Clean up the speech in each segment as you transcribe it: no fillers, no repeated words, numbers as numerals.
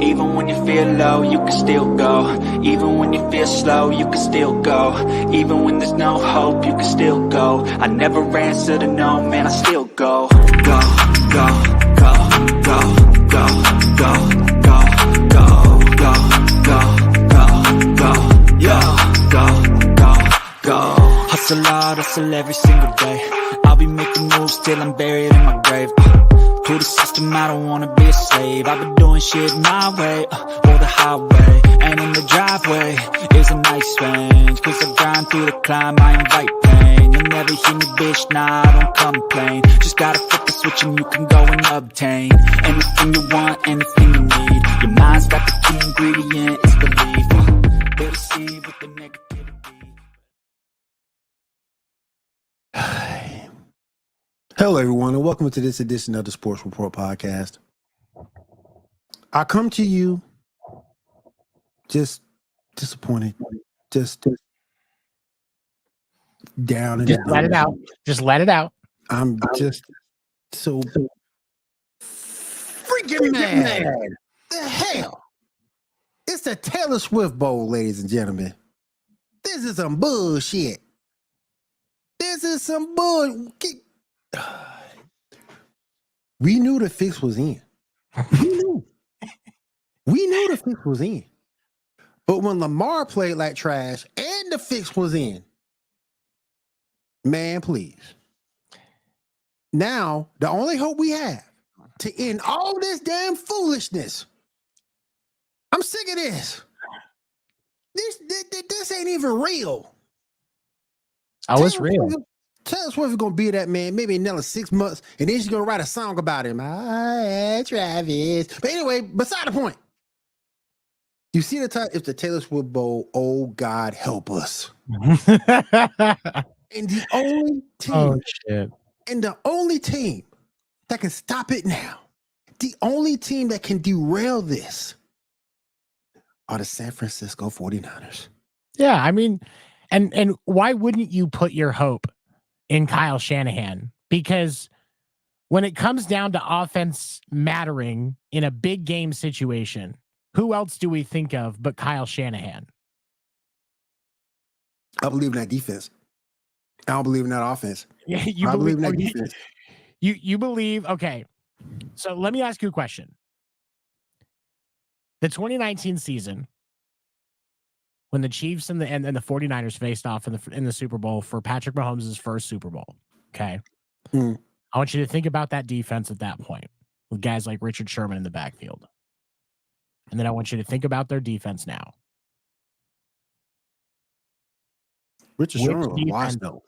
Even when you feel low, you can still go. Even when you feel slow, you can still go. Even when there's no hope, you can still go. I never answer to no, man, I still go. Go, go, go, go, go, go, go, go, go, go, go, go, yo, go, go, go. Hustle hard, hustle every single day. I'll be making moves till I'm buried in my grave. To the system, I don't wanna be a slave. I've been doing shit my way, or the highway. And in the driveway is a nice range. Cause I grind through the climb, I invite pain. You'll never hear me, bitch, nah, I don't complain. Just gotta flip the switch and you can go and obtain anything you want, anything you need. Your mind's got the key ingredient, it's belief. They'll deceive with the negativity. Hello, everyone, and welcome to this edition of the Sports Report Podcast. I come to you just disappointed, just down and just let it out. Just let it out. I'm just so freaking mad. The hell? It's the Taylor Swift Bowl, ladies and gentlemen. This is some bullshit. This is some bullshit. We knew the fix was in. We knew the fix was in. But when Lamar played like trash and the fix was in, man, please. Now, the only hope we have to end all this damn foolishness. I'm sick of this. This ain't even real. Oh, it's real. Taylor Swift is going to be that man maybe another 6 months, and then she's going to write a song about him. Travis. But anyway, beside the point. You see the time, it's the Taylor Swift Bowl. Oh, God, help us. And the only team, and the only team that can stop it now, the only team that can derail this are the San Francisco 49ers. Yeah, I mean, and why wouldn't you put your hope in Kyle Shanahan? Because when it comes down to offense mattering in a big game situation, who else do we think of but Kyle Shanahan? I believe in that defense. I don't believe in that offense. Yeah, I believe in that defense. You believe, okay. So let me ask you a question. The 2019 season, when the Chiefs and the 49ers faced off in the Super Bowl for Patrick Mahomes' first Super Bowl, okay? I want you to think about that defense at that point with guys like Richard Sherman in the backfield. And then I want you to think about their defense now. Richard Sherman was washed, though.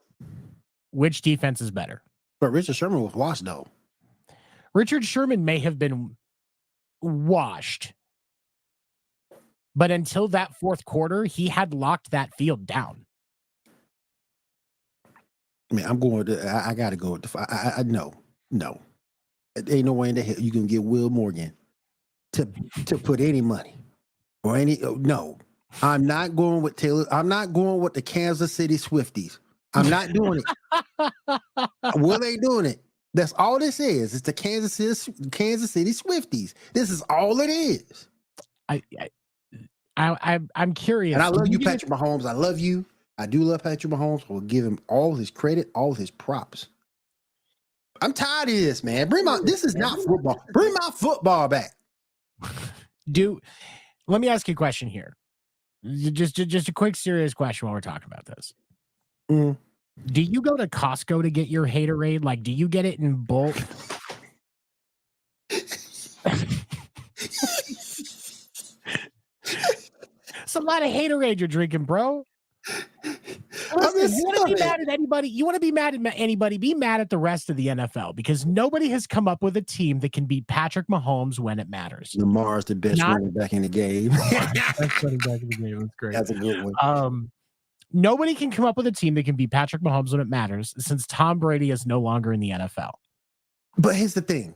Which defense is better? But Richard Sherman was washed, though. Richard Sherman may have been washed, but until that fourth quarter, he had locked that field down. I mean, I'm going with I got to go with the no. Ain't no way in the hell you can get Will Morgan to put any money or any. No, I'm not going with Taylor. I'm not going with the Kansas City Swifties. I'm not doing it. Will ain't doing it. That's all this is. It's the Kansas City Swifties. This is all it is. I'm curious. And I love you, Patrick Mahomes. I love you. I do love Patrick Mahomes. We'll give him all his credit, all his props. I'm tired of this, man. This is not football. Bring my football back. Let me ask you a question here. Just a quick, serious question while we're talking about this. Do you go to Costco to get your haterade? Like, do you get it in bulk? It's a lot of haterade you're drinking, bro. Listen, you want to be mad at anybody? You want to be mad at anybody? Be mad at the rest of the NFL because nobody has come up with a team that can beat Patrick Mahomes when it matters. Lamar's the best running back in the game. Best running back in the game. That's great. That's a good one. Nobody can come up with a team that can beat Patrick Mahomes when it matters since Tom Brady is no longer in the NFL. But here's the thing.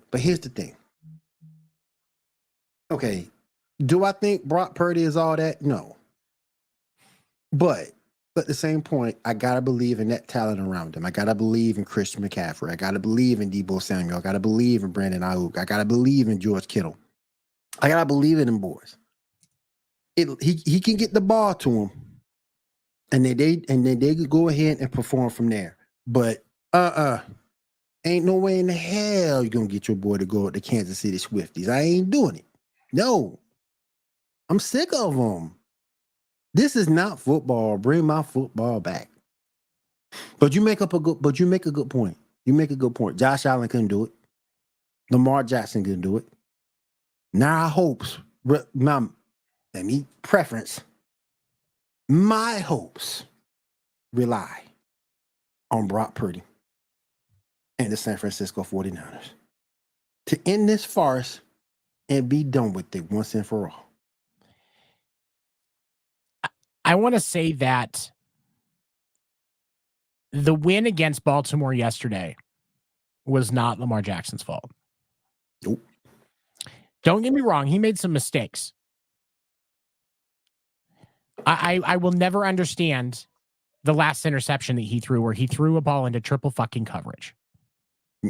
Okay. Do I think Brock Purdy is all that? No. But at the same point, I got to believe in that talent around him. I got to believe in Christian McCaffrey. I got to believe in Deebo Samuel. I got to believe in Brandon Ayuk. I got to believe in George Kittle. I gotta believe in them boys. He can get the ball to him, and then they could go ahead and perform from there. But ain't no way in the hell you're gonna get your boy to go to Kansas City Swifties. I ain't doing it. No, I'm sick of them. This is not football. Bring my football back. But you make a good point. You make a good point. Josh Allen couldn't do it. Lamar Jackson couldn't do it. Now I hopes, my hopes rely on Brock Purdy and the San Francisco 49ers to end this farce and be done with it once and for all. I want to say that the win against Baltimore yesterday was not Lamar Jackson's fault. Nope. Don't get me wrong. He made some mistakes. I will never understand the last interception that he threw where he threw a ball into triple fucking coverage.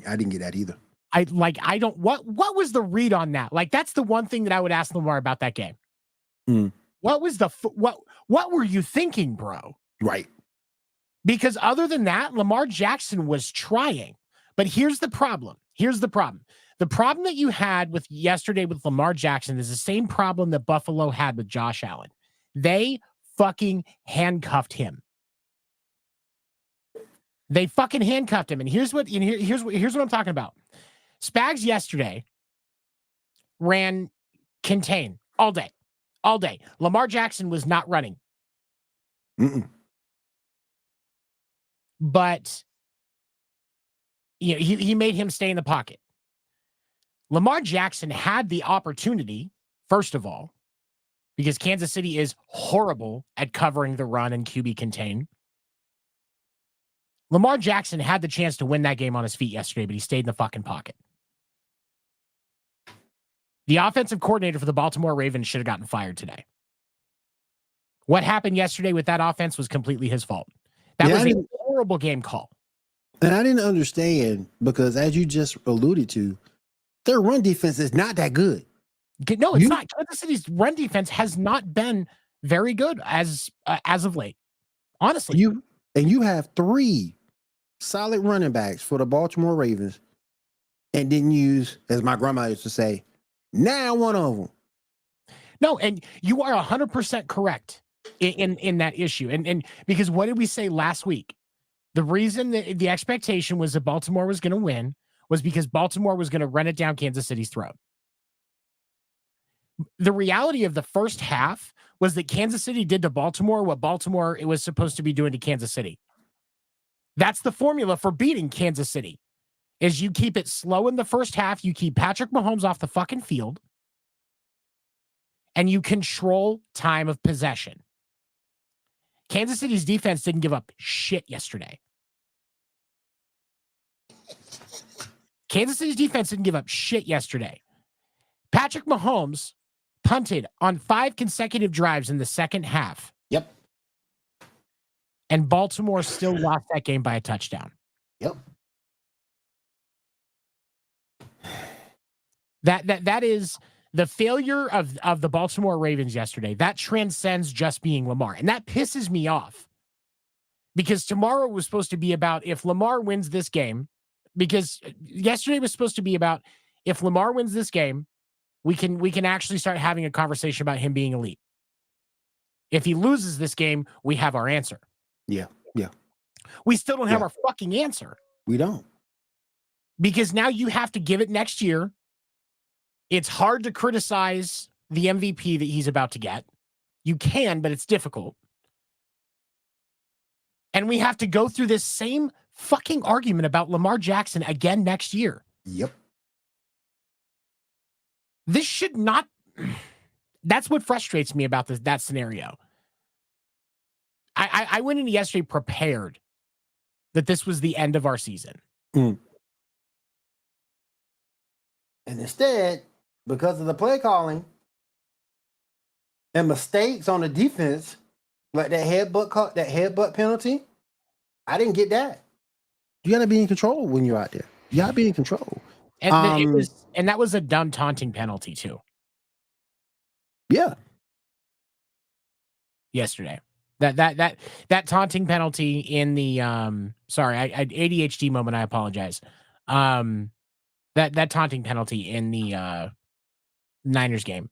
I didn't get that either. What was the read on that? Like, that's the one thing that I would ask Lamar about that game. What was what were you thinking, bro? Right. Because other than that, Lamar Jackson was trying. But here's the problem. The problem that you had with yesterday with Lamar Jackson is the same problem that Buffalo had with Josh Allen. They fucking handcuffed him. And here's what I'm talking about. Spags yesterday ran contain all day. Lamar Jackson was not running. But he made him stay in the pocket. Lamar Jackson had the opportunity, first of all, because Kansas City is horrible at covering the run and QB contain. Lamar Jackson had the chance to win that game on his feet yesterday, but he stayed in the fucking pocket. The offensive coordinator for the Baltimore Ravens should have gotten fired today. What happened yesterday with that offense was completely his fault. That was a horrible game call. And I didn't understand because, as you just alluded to, their run defense is not that good. No, it's not. Kansas City's run defense has not been very good as of late. Honestly. You have 3 solid running backs for the Baltimore Ravens and didn't use, as my grandma used to say, now one of them. No, and you are 100% correct in that issue. And because what did we say last week? The reason that the expectation was that Baltimore was going to win was because Baltimore was going to run it down Kansas City's throat. The reality of the first half was that Kansas City did to Baltimore what Baltimore was supposed to be doing to Kansas City. That's the formula for beating Kansas City, is you keep it slow in the first half, you keep Patrick Mahomes off the fucking field, and you control time of possession. Kansas City's defense didn't give up shit yesterday. Patrick Mahomes punted on 5 consecutive drives in the second half. Yep. And Baltimore still lost that game by a touchdown. Yep. That is the failure of the Baltimore Ravens yesterday. That transcends just being Lamar. And that pisses me off. Because tomorrow was supposed to be about if Lamar wins this game. Because yesterday was supposed to be about if Lamar wins this game, we can actually start having a conversation about him being elite. If he loses this game, we have our answer. Yeah. We still don't have our fucking answer. We don't. Because now you have to give it next year. It's hard to criticize the MVP that he's about to get. You can, but it's difficult. And we have to go through this same fucking argument about Lamar Jackson again next year. Yep. This should not. That's what frustrates me about that scenario. I went into yesterday prepared that this was the end of our season. And instead, because of the play calling and mistakes on the defense, like that headbutt penalty, I didn't get that. You got to be in control when you're out there. You got to be in control. And that was a dumb taunting penalty too. Yeah. Yesterday. That taunting penalty in the sorry, I ADHD moment, I apologize. That taunting penalty in the Niners game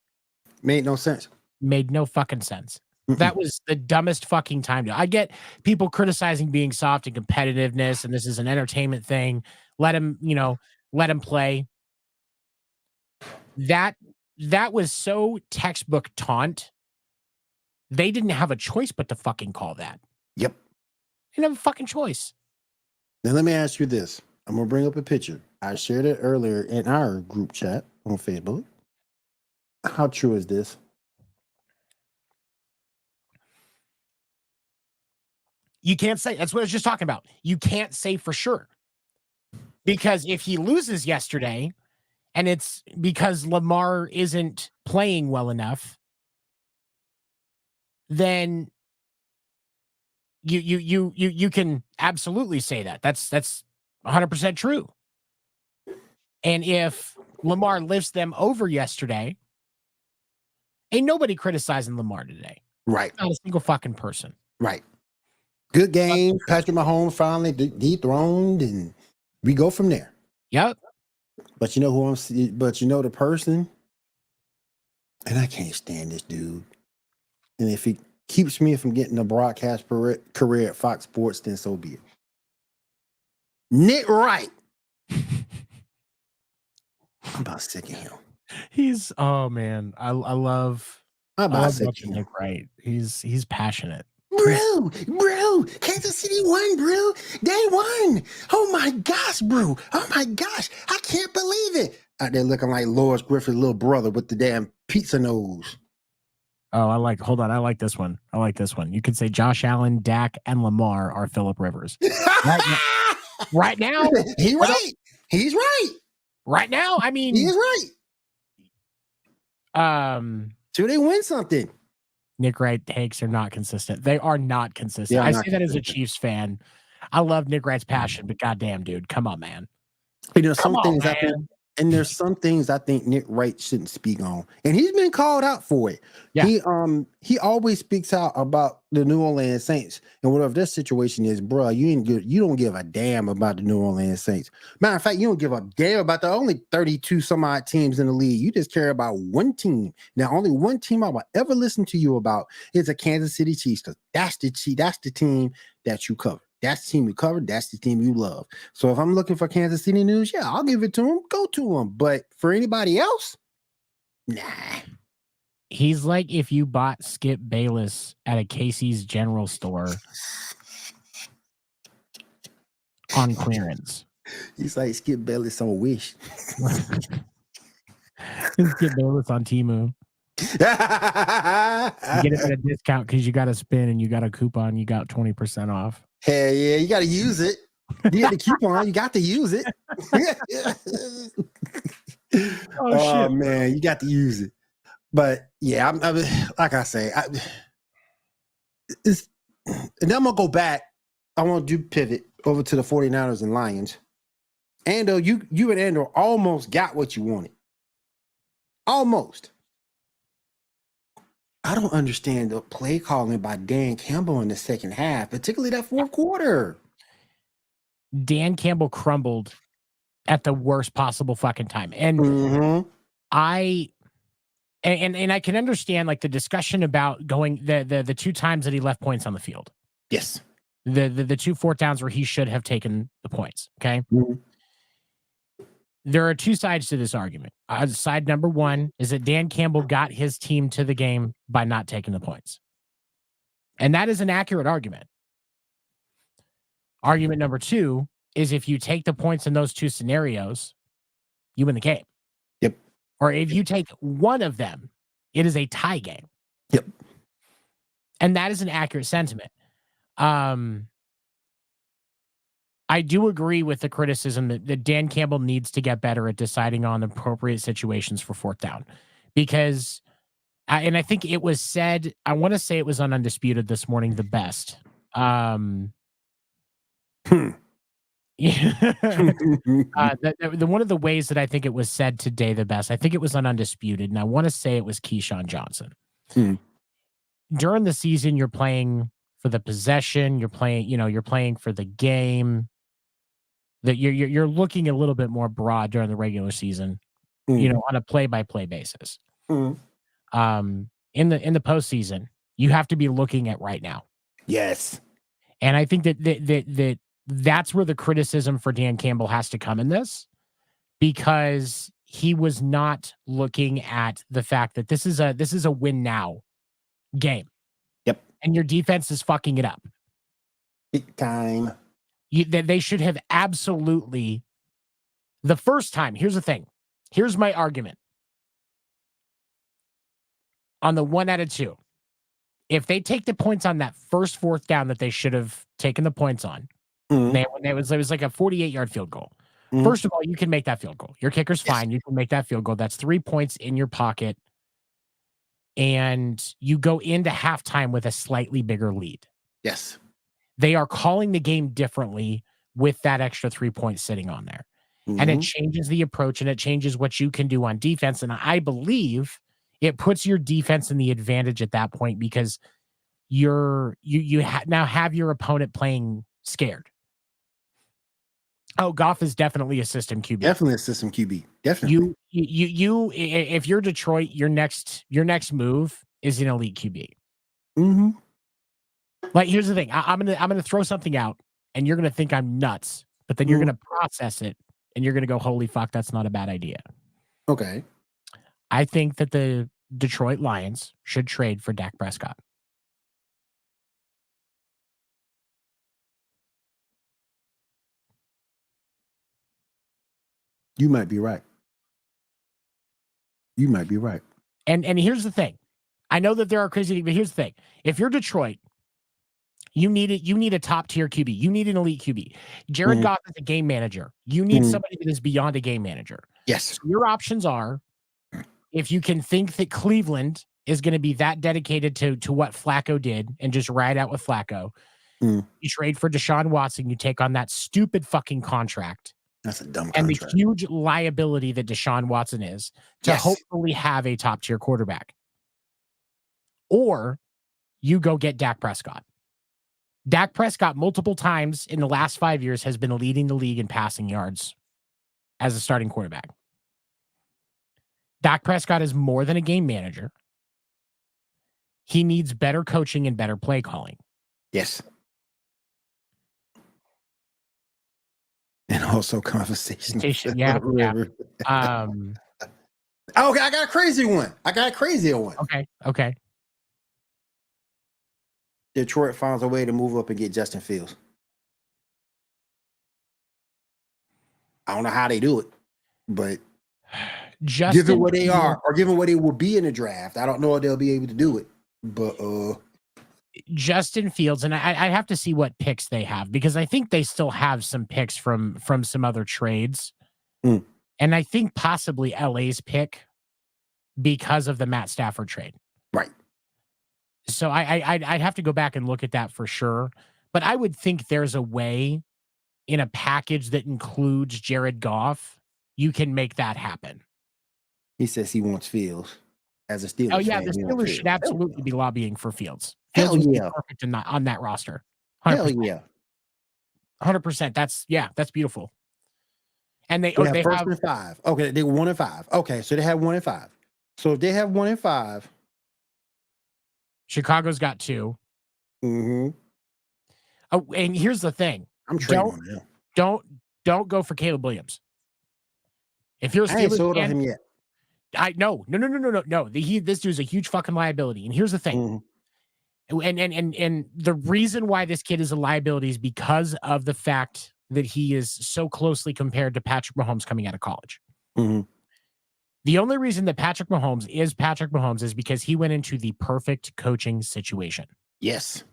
Made no sense. made no fucking sense. Mm-mm. That was the dumbest fucking time to. I get people criticizing being soft and competitiveness, and this is an entertainment thing. Let him play. That was so textbook taunt. They didn't have a choice but to fucking call that. Yep. They didn't have a fucking choice. Now let me ask you this. I'm gonna bring up a picture. I shared it earlier in our group chat on Facebook. How true is this? You can't say. That's what I was just talking about. You can't say for sure. Because if he loses yesterday and it's because Lamar isn't playing well enough, then you can absolutely say that. That's 100% true. And if Lamar lifts them over yesterday, ain't nobody criticizing Lamar today. Right. Not a single fucking person. Right. Good game. Patrick Mahomes finally dethroned, and we go from there. Yep. But you know who I'm. But you know the person, and I can't stand this dude. And if he keeps me from getting a broadcast career at Fox Sports, then so be it. Nick Wright. I'm about sick of him. He's man. I love watching Nick Wright. He's passionate. Bro, Kansas City won, bro. They won. Oh my gosh, bro. Oh my gosh. I can't believe it. Out there looking like Lois Griffin's little brother with the damn pizza nose. Oh, hold on. I like this one. You could say Josh Allen, Dak, and Lamar are Phillip Rivers. Right now. He's right. He's right. Right now, I mean, he is right. So they win something. Nick Wright takes are not consistent. They are not consistent. I say that as a Chiefs fan. I love Nick Wright's passion, but goddamn, dude, come on, man. There's some things I think, and there's some things I think Nick Wright shouldn't speak on, and he's been called out for it. Yeah. He always speaks out about the New Orleans Saints and whatever their situation is, bro. You don't give a damn about the New Orleans Saints. Matter of fact, you don't give a damn about the only 32 some odd teams in the league. You just care about one team. Now, only one team I will ever listen to you about is the Kansas City Chiefs, because that's the team that you cover. That's the team you covered. That's the team you love. So if I'm looking for Kansas City news, yeah, I'll give it to him. Go to him. But for anybody else, nah. He's like if you bought Skip Bayless at a Casey's General Store on clearance. He's like Skip Bayless on Wish. Skip Bayless on Temu. You get it at a discount because you got a spin and you got a coupon. You got 20% off. Hell yeah, you got to use it. You got the coupon, you got to use it. Oh man, you got to use it. But yeah, I'm like I say, and then I'm gonna go back. I want to pivot over to the 49ers and Lions. Ando, you and Ando almost got what you wanted. Almost. I don't understand the play calling by Dan Campbell in the second half, particularly that fourth quarter. Dan Campbell crumbled at the worst possible fucking time. And I can understand like the discussion about going the two times that he left points on the field. Yes. The 2 4th downs where he should have taken the points. Okay. Mm-hmm. There are two sides to this argument. Side number one is that Dan Campbell got his team to the game by not taking the points. And that is an accurate argument. Argument number two is if you take the points in those two scenarios, you win the game. Yep. Or if you take one of them, it is a tie game. Yep. And that is an accurate sentiment. I do agree with the criticism that Dan Campbell needs to get better at deciding on appropriate situations for 4th down, because, and I think it was said, I want to say it was on Undisputed this morning, the best. Yeah. The one of the ways that I think it was said today the best, I think it was on Undisputed, and I want to say it was Keyshawn Johnson. Mm. During the season, you're playing for the possession, you're playing for the game. That you're looking a little bit more broad during the regular season, on a play-by-play basis. Mm. In the postseason, you have to be looking at right now. Yes. And I think that's where the criticism for Dan Campbell has to come in this, because he was not looking at the fact that this is a win now game. Yep. And your defense is fucking it up. Big time. They should have absolutely, the first time. Here's the thing. Here's my argument. On the 1 out of 2, if they take the points on that first 4th down that they should have taken the points on, it was like a 48-yard field goal. First of all, you can make that field goal. Your kicker's fine. You can make that field goal. That's 3 points in your pocket. And you go into halftime with a slightly bigger lead. Yes. They are calling the game differently with that extra 3 points sitting on there. And it changes the approach, and it changes what you can do on defense. And I believe it puts your defense in the advantage at that point, because you now have your opponent playing scared. Oh, Goff is definitely a system QB. Definitely a system QB. Definitely. You if you're Detroit, your next move is an elite QB. Mm-hmm. Like, here's the thing. I'm gonna throw something out, and you're gonna think I'm nuts, but then you're gonna process it, and you're gonna go, "Holy fuck, that's not a bad idea." Okay. I think that the Detroit Lions should trade for Dak Prescott. You might be right. You might be right. And here's the thing. I know that there are crazy things, but here's the thing. If you're Detroit, you need a top tier QB. You need an elite QB. Jared Goff is a game manager. You need somebody that is beyond a game manager. Yes. So your options are, if you can think that Cleveland is going to be that dedicated to what Flacco did and just ride out with Flacco, you trade for Deshaun Watson, you take on that stupid fucking contract. That's a dumb contract. And the huge liability that Deshaun Watson is to hopefully have a top tier quarterback. Or you go get Dak Prescott. Dak Prescott multiple times in the last 5 years has been leading the league in passing yards as a starting quarterback. Dak Prescott is more than a game manager. He needs better coaching and better play calling. Yes. And also conversation. Yeah. Okay, I got a crazy one. I got a crazier one. Okay. Detroit finds a way to move up and get Justin Fields. I don't know how they do it, but given where they are, or given where they will be in the draft, I don't know if they'll be able to do it. But Justin Fields, and I have to see what picks they have, because I think they still have some picks from some other trades. And I think possibly LA's pick because of the Matt Stafford trade. Right. So I'd have to go back and look at that for sure. But I would think there's a way in a package that includes Jared Goff, you can make that happen. He says he wants Fields as a Steelers. Oh yeah, fan, the Steelers should absolutely be lobbying for Fields. Hell yeah, perfect on that roster. 100%. Hell yeah, 100%. That's beautiful. And they have first and 5. Okay, they were 1 and 5. Okay, so they have 1 and 5. So if they have 1 and 5, Chicago's got 2. Mm-hmm. Oh, and here's the thing. I'm trading on him. Don't go for Caleb Williams. If you're a Steelers, I ain't sold on him yet. No. This dude's a huge fucking liability. And here's the thing. And the reason why this kid is a liability is because of the fact that he is so closely compared to Patrick Mahomes coming out of college. The only reason that Patrick Mahomes is because he went into the perfect coaching situation. Yes.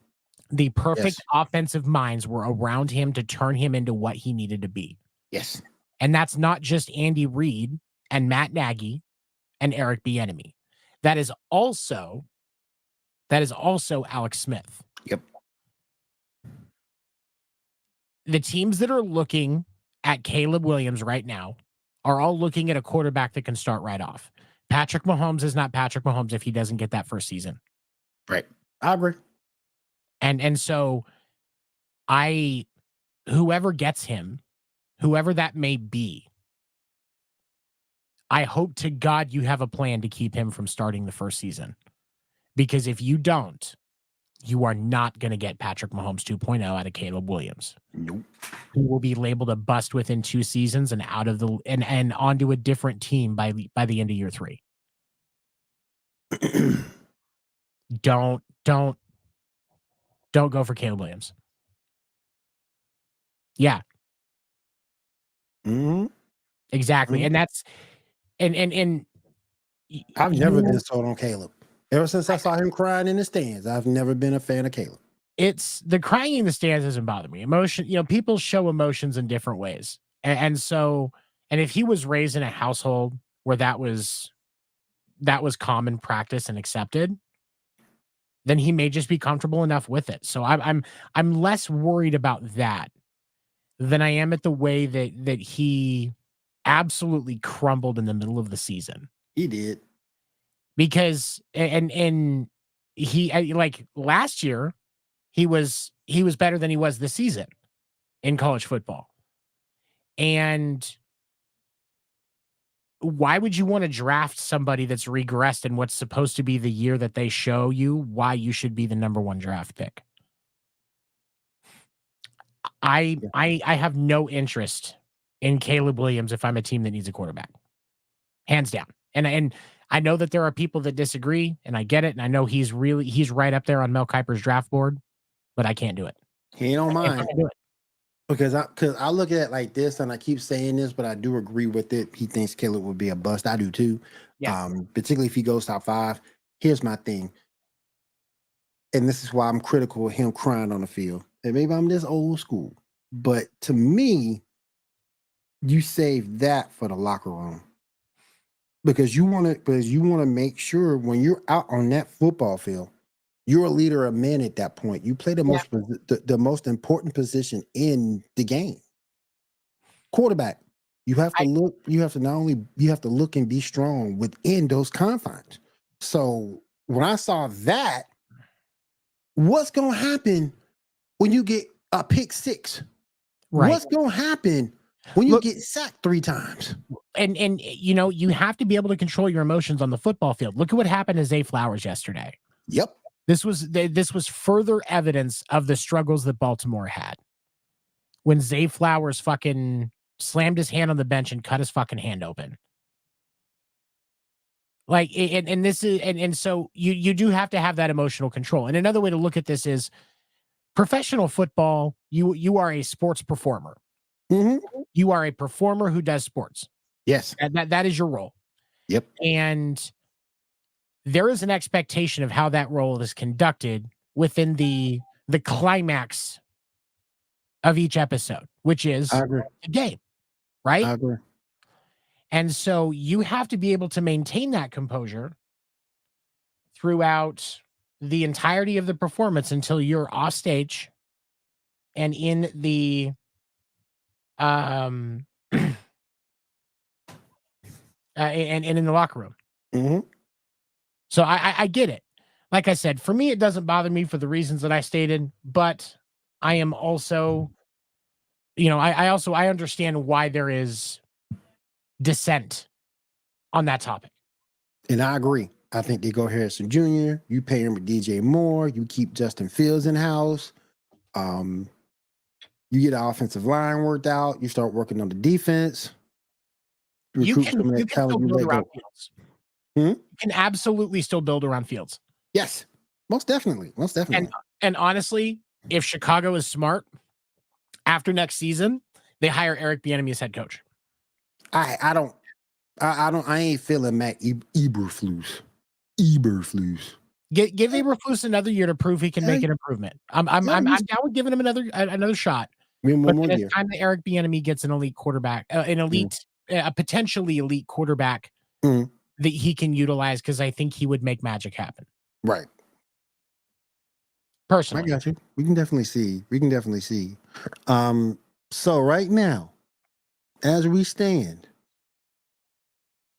The perfect offensive minds were around him to turn him into what he needed to be. Yes. And that's not just Andy Reid and Matt Nagy and Eric Bieniemy. That is also Alex Smith. Yep. the teams that are looking at Caleb Williams right now are all looking at a quarterback that can start right off. Patrick Mahomes is not Patrick Mahomes if he doesn't get that first season. Right. I agree. And so whoever gets him, whoever that may be, I hope to God you have a plan to keep him from starting the first season. Because if you don't, you are not going to get Patrick Mahomes 2.0 out of Caleb Williams. Nope. Who will be labeled a bust within 2 seasons and out of the and onto a different team by the end of year 3. Don't go for Caleb Williams. Yeah. Mm-hmm. Exactly. Mm-hmm. And that's and I've never been sold on Caleb. Ever since I saw him crying in the stands, I've never been a fan of Caleb. It's the crying in the stands doesn't bother me. Emotion, people show emotions in different ways. And so, and if he was raised in a household where that was common practice and accepted, then he may just be comfortable enough with it. So I'm less worried about that than I am at the way that he absolutely crumbled in the middle of the season. He did. Because and he, like last year, he was better than he was this season in college football. And why would you want to draft somebody that's regressed in what's supposed to be the year that they show you why you should be the number 1 draft pick? I have no interest in Caleb Williams if I'm a team that needs a quarterback. Hands down. And I know that there are people that disagree, and I get it, and I know he's right up there on Mel Kiper's draft board, but I can't do it. He ain't on mine. Do it. Because I look at it like this, and I keep saying this, but I do agree with it. He thinks Caleb would be a bust. I do too. Yeah. Particularly if he goes top 5. Here's my thing, and this is why I'm critical of him crying on the field. And maybe I'm this old school, but to me, you save that for the locker room. Because you want to make sure when you're out on that football field, you're a leader of men at that point. You play the most important position in the game. Quarterback. You have to look. You have to look and be strong within those confines. So when I saw that, what's going to happen when you get a pick 6? Right. What's going to happen when you get sacked 3 times? And you have to be able to control your emotions on the football field. Look at what happened to Zay Flowers yesterday. Yep. This was further evidence of the struggles that Baltimore had. When Zay Flowers fucking slammed his hand on the bench and cut his fucking hand open. Like, and this is, and so you do have to have that emotional control. And another way to look at this is professional football. You are a sports performer. Mm-hmm. You are a performer who does sports. Yes. That is your role. Yep. And there is an expectation of how that role is conducted within the climax of each episode, which is the game, right? I agree. And so you have to be able to maintain that composure throughout the entirety of the performance until you're off stage and in the and in the locker room. Mm-hmm. So I get it. Like I said, for me, it doesn't bother me for the reasons that I stated, but I am also, I understand why there is dissent on that topic. And I agree. I think they go Harrison Jr., you pay him with DJ Moore, you keep Justin Fields in house. You get the offensive line worked out, you start working on the defense. You can still build around Fields. You can absolutely still build around Fields. Yes, most definitely. And honestly, if Chicago is smart, after next season, they hire Eric Bieniemy as head coach. I ain't feeling Matt Eberflus. Give Eberflus another year to prove he can make an improvement. I'm down with giving him another shot. But it's time that Eric Bieniemy gets an elite quarterback, a potentially elite quarterback that he can utilize, because I think he would make magic happen. Right. personally. I got you. We can definitely see. So right now, as we stand,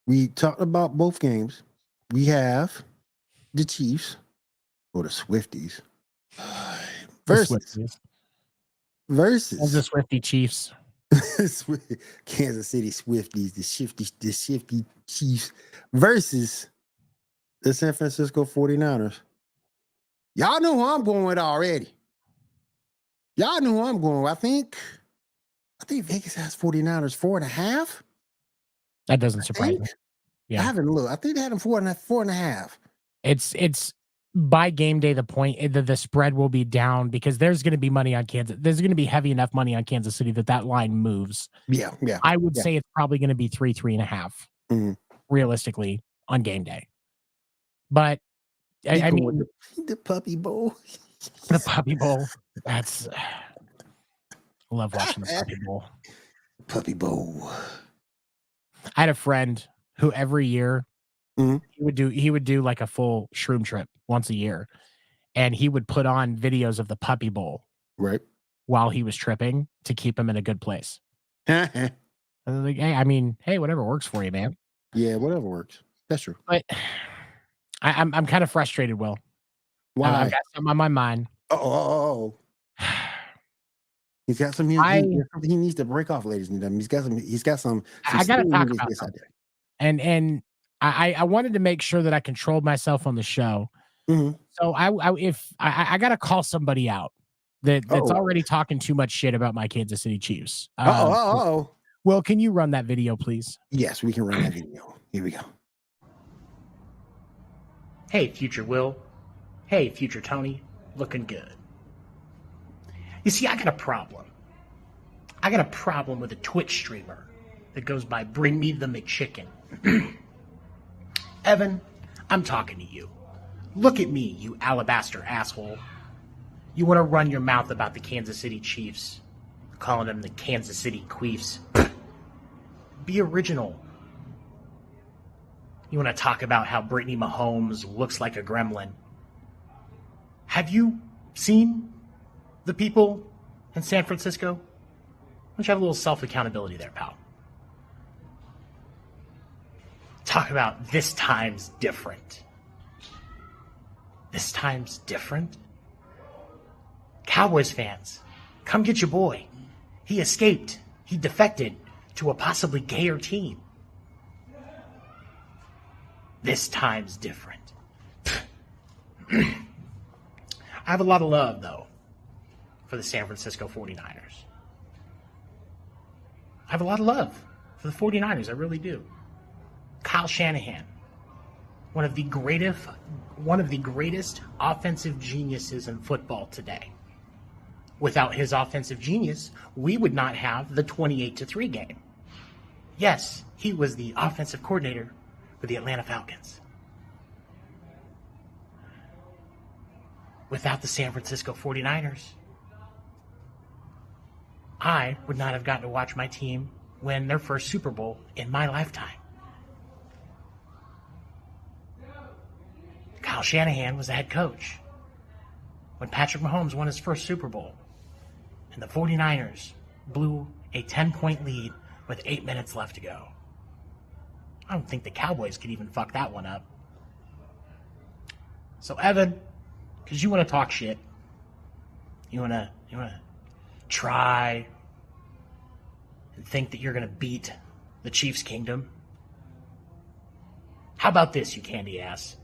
we talked about both games. We have the Chiefs or the Swifties versus The Swifty Chiefs. Kansas City Swifties, the shifty Chiefs versus the San Francisco 49ers. Y'all know who I'm going with already. Y'all know who I'm going with. I think Vegas has 49ers 4.5. That doesn't surprise me. Yeah. I haven't looked. I think they had them 4.5. It's by game day, the spread will be down because there's going to be money on Kansas. There's going to be heavy enough money on Kansas City that line moves. Yeah. I would say it's probably going to be 3.5 realistically on game day. But I mean, the Puppy Bowl. The Puppy Bowl. I love watching the Puppy Bowl. Puppy Bowl. I had a friend who every year he would do like a full shroom trip once a year, and he would put on videos of the Puppy Bowl right while he was tripping to keep him in a good place. I was like, hey, whatever works for you, man. Yeah, whatever works. That's true. But I'm kind of frustrated, Will. Why? I've got something on my mind. Oh. He's got some. He needs to break off, ladies and gentlemen. He's got some. I got to talk about something. And I wanted to make sure that I controlled myself on the show. Mm-hmm. So I got to call somebody out that's already talking too much shit about my Kansas City Chiefs. Will, can you run that video, please? Yes, we can run that video. Here we go. Hey, future Will. Hey, future Tony. Looking good. You see, I got a problem. I got a problem with a Twitch streamer that goes by Bring Me the McChicken. Evan, I'm talking to you. Look at me, you alabaster asshole. You want to run your mouth about the Kansas City Chiefs, calling them the Kansas City Queefs. Be original. You want to talk about how Brittany Mahomes looks like a gremlin. Have you seen the people in San Francisco? Why don't you have a little self-accountability there, pal? Talk about this time's different. This time's different? Cowboys fans, come get your boy. He escaped. He defected to a possibly gayer team. This time's different. I have a lot of love, though, for the San Francisco 49ers. I have a lot of love for the 49ers. I really do. Kyle Shanahan, one of the greatest offensive geniuses in football today. Without his offensive genius, we would not have the 28-3 game. Yes, he was the offensive coordinator for the Atlanta Falcons. Without the San Francisco 49ers, I would not have gotten to watch my team win their first Super Bowl in my lifetime. Kyle Shanahan was the head coach when Patrick Mahomes won his first Super Bowl, and the 49ers blew a 10-point lead with 8 minutes left to go. I don't think the Cowboys could even fuck that one up. So, Evan, because you want to talk shit, you want to try and think that you're going to beat the Chiefs' kingdom. How about this, you candy ass?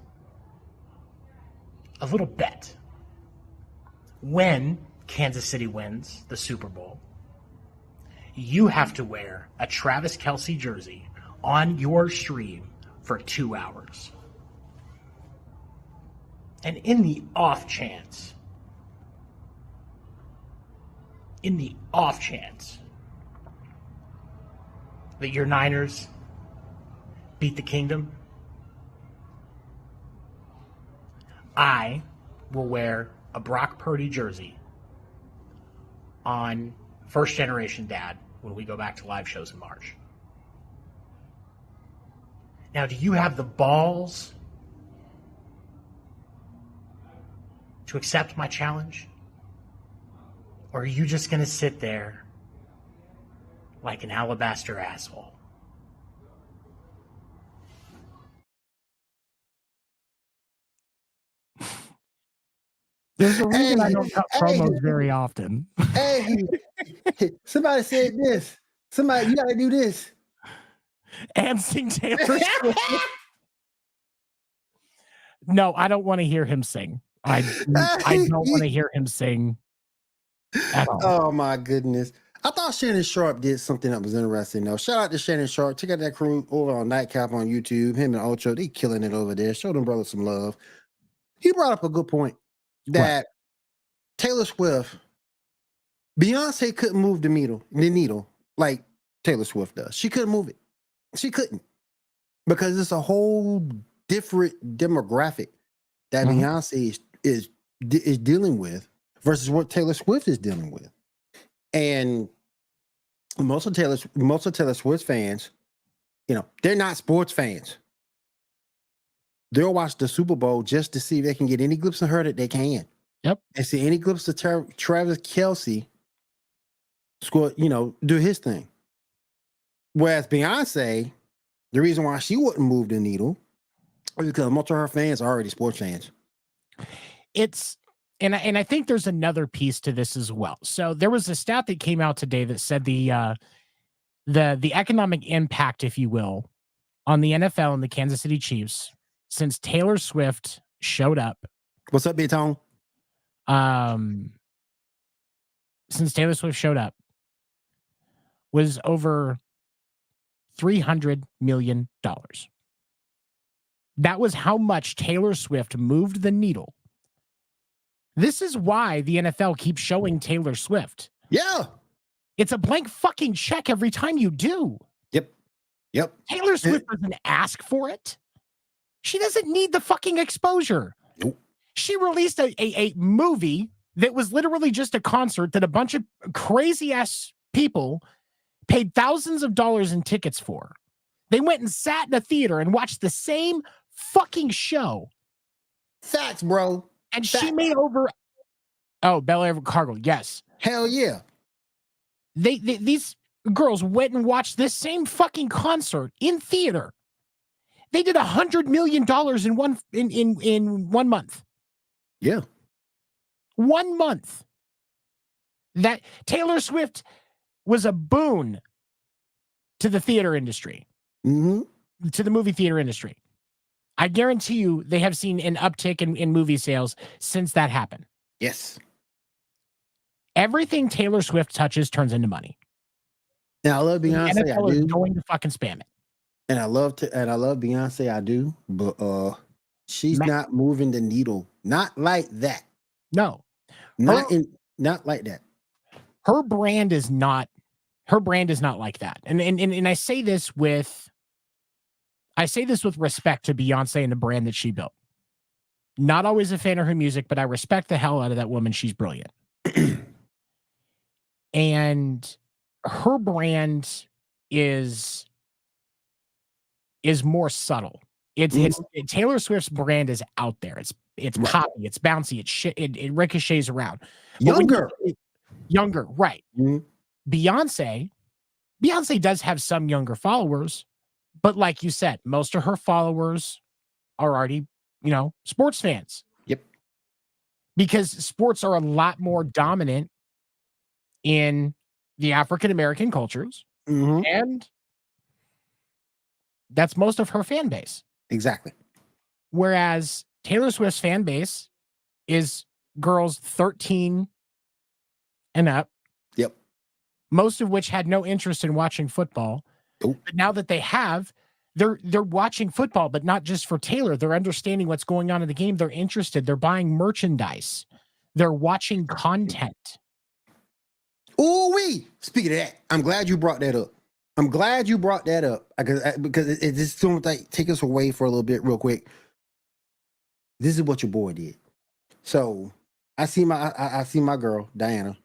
A little bet. When Kansas City wins the Super Bowl, you have to wear a Travis Kelce jersey on your stream for 2 hours. And in the off chance that your Niners beat the kingdom, I will wear a Brock Purdy jersey on First Generation Dad when we go back to live shows in March. Now, do you have the balls to accept my challenge? Or are you just going to sit there like an alabaster asshole? There's a reason I Hey, don't cut hey, promos very often. hey, somebody said this. Somebody, you gotta do this. And sing Taylor Swift. No, I don't want to hear him sing. I don't want to hear him sing at all. Oh my goodness. I thought Shannon Sharp did something that was interesting though. Shout out to Shannon Sharp. Check out that crew over on Nightcap on YouTube. Him and Ocho, they killing it over there. Show them brothers some love. He brought up a good point that Taylor Swift, Beyonce couldn't move the needle like Taylor Swift does. She couldn't move it. She couldn't. Because it's a whole different demographic that Beyonce is dealing with versus what Taylor Swift is dealing with. And most of Taylor Swift fans, you know, they're not sports fans. They'll watch the Super Bowl just to see if they can get any glimpse of her that they can. Yep. And see any glimpse of Travis Kelce score, you know, do his thing. Whereas Beyonce, the reason why she wouldn't move the needle is because most of her fans are already sports fans. And I think there's another piece to this as well. So there was a stat that came out today that said the economic impact, if you will, on the NFL and the Kansas City Chiefs since Taylor Swift showed up. What's up, B-Tone? Since Taylor Swift showed up was over $300 million. That was how much Taylor Swift moved the needle. This is why the NFL keeps showing Taylor Swift. Yeah. It's a blank fucking check every time you do. Yep. Taylor Swift doesn't ask for it. She doesn't need the fucking exposure. Nope. She released a movie that was literally just a concert that a bunch of crazy ass people paid thousands of dollars in tickets for. They went and sat in a theater and watched the same fucking show. Facts, bro. And she made over. Oh, Bel Air Cargo. Yes. Hell yeah. These girls went and watched this same fucking concert in theater. They did $100 million in 1 month. Yeah. 1 month. That Taylor Swift was a boon to the theater industry, to the movie theater industry. I guarantee you they have seen an uptick in movie sales since that happened. Yes. Everything Taylor Swift touches turns into money. And I love Beyonce. The NFL I is do. going to fucking spam it. And I love Beyonce. I do. But she's not moving the needle. Not like that. No. Not like that. Her brand is not like that. And I say this with respect to Beyonce and the brand that she built. Not always a fan of her music, but I respect the hell out of that woman. She's brilliant. And her brand is more subtle. Taylor Swift's brand is out there. It's poppy, it's bouncy, it ricochets around. Younger, right. Beyonce does have some younger followers, but like you said, most of her followers are already, sports fans. Yep. Because sports are a lot more dominant in the African American cultures, and that's most of her fan base. Exactly. Whereas Taylor Swift's fan base is girls 13 and up. Yep. Most of which had no interest in watching football. Nope. But now that they have, they're watching football, but not just for Taylor. They're understanding what's going on in the game. They're interested. They're buying merchandise. They're watching content. Ooh-wee. Speaking of that, I'm glad you brought that up. Because it just seems like take us away for a little bit real quick. This is what your boy did. So I see my girl Diana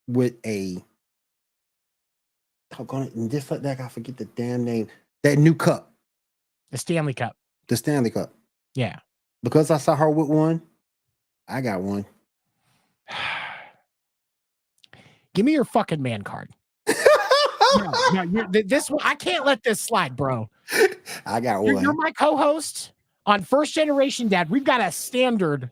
with a just like that. I forget the damn name. That new cup, The Stanley Cup. the Stanley Cup. Yeah. Because I saw her with one, I got one. Give me your fucking man card. This one, I can't let this slide, bro. I got You're one. my co-host on First Generation Dad. We've got a standard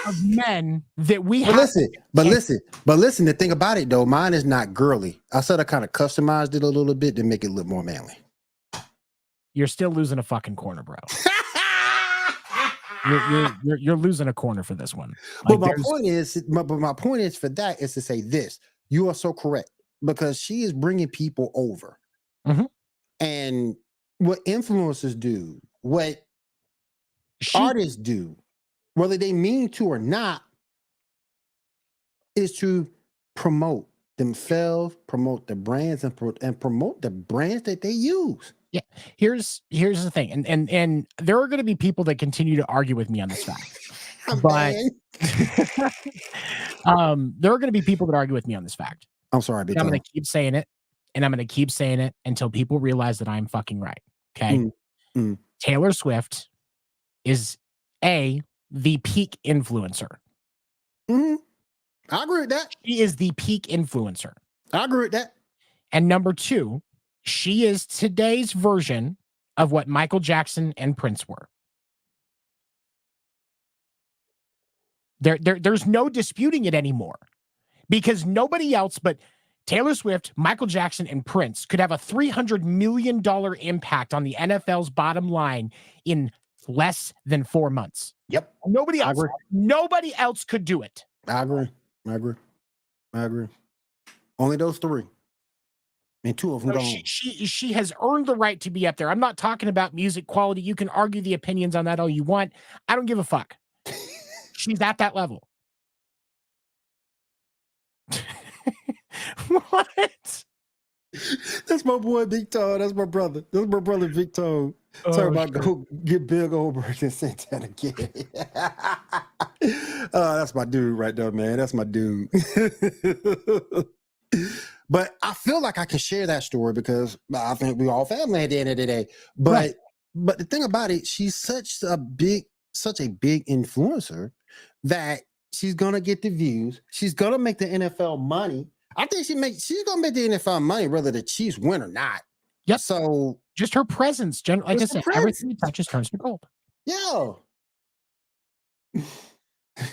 of men that we have. But listen. The thing about it though, mine is not girly. I sort of kind of customized it a little bit to make it look more manly. You're still losing a fucking corner, bro. You're losing a corner for this one. But my point is for that is to say this. You are so correct because she is bringing people over. Mm-hmm. And what influencers do, what artists do, whether they mean to or not, is to promote themselves, promote the brands, and promote the brands that they use. Yeah, here's the thing, and there are going to be people that continue to argue with me on this fact, but there are going to be people that argue with me on this fact. I'm sorry, big I'm going to keep saying it, and I'm going to keep saying it until people realize that I'm fucking right. Okay, Taylor Swift is the peak influencer. Mm-hmm. I agree with that. She is the peak influencer. I agree with that. And number two, she is today's version of what Michael Jackson and Prince were. There's no disputing it anymore because nobody else but Taylor Swift, Michael Jackson, and Prince could have a $300 million impact on the NFL's bottom line in less than 4 months. Yep. Nobody else could do it. I agree. Only those three. And two of them gone. She has earned the right to be up there. I'm not talking about music quality. You can argue the opinions on that all you want. I don't give a fuck. She's at that level. What? That's my boy Big Toe. That's my brother. That's my brother Big Toe. Sorry about go get Bill Goldberg and Santana again. That's my dude right there, man. That's my dude. But I feel like I can share that story because I think we all family at the end of the day. But the thing about it, she's such a big influencer that she's gonna get the views. She's gonna make the NFL money. I think she's gonna make the NFL money whether the Chiefs win or not. Yep. So just her presence, like I said, everything she touches turns to gold. Yeah.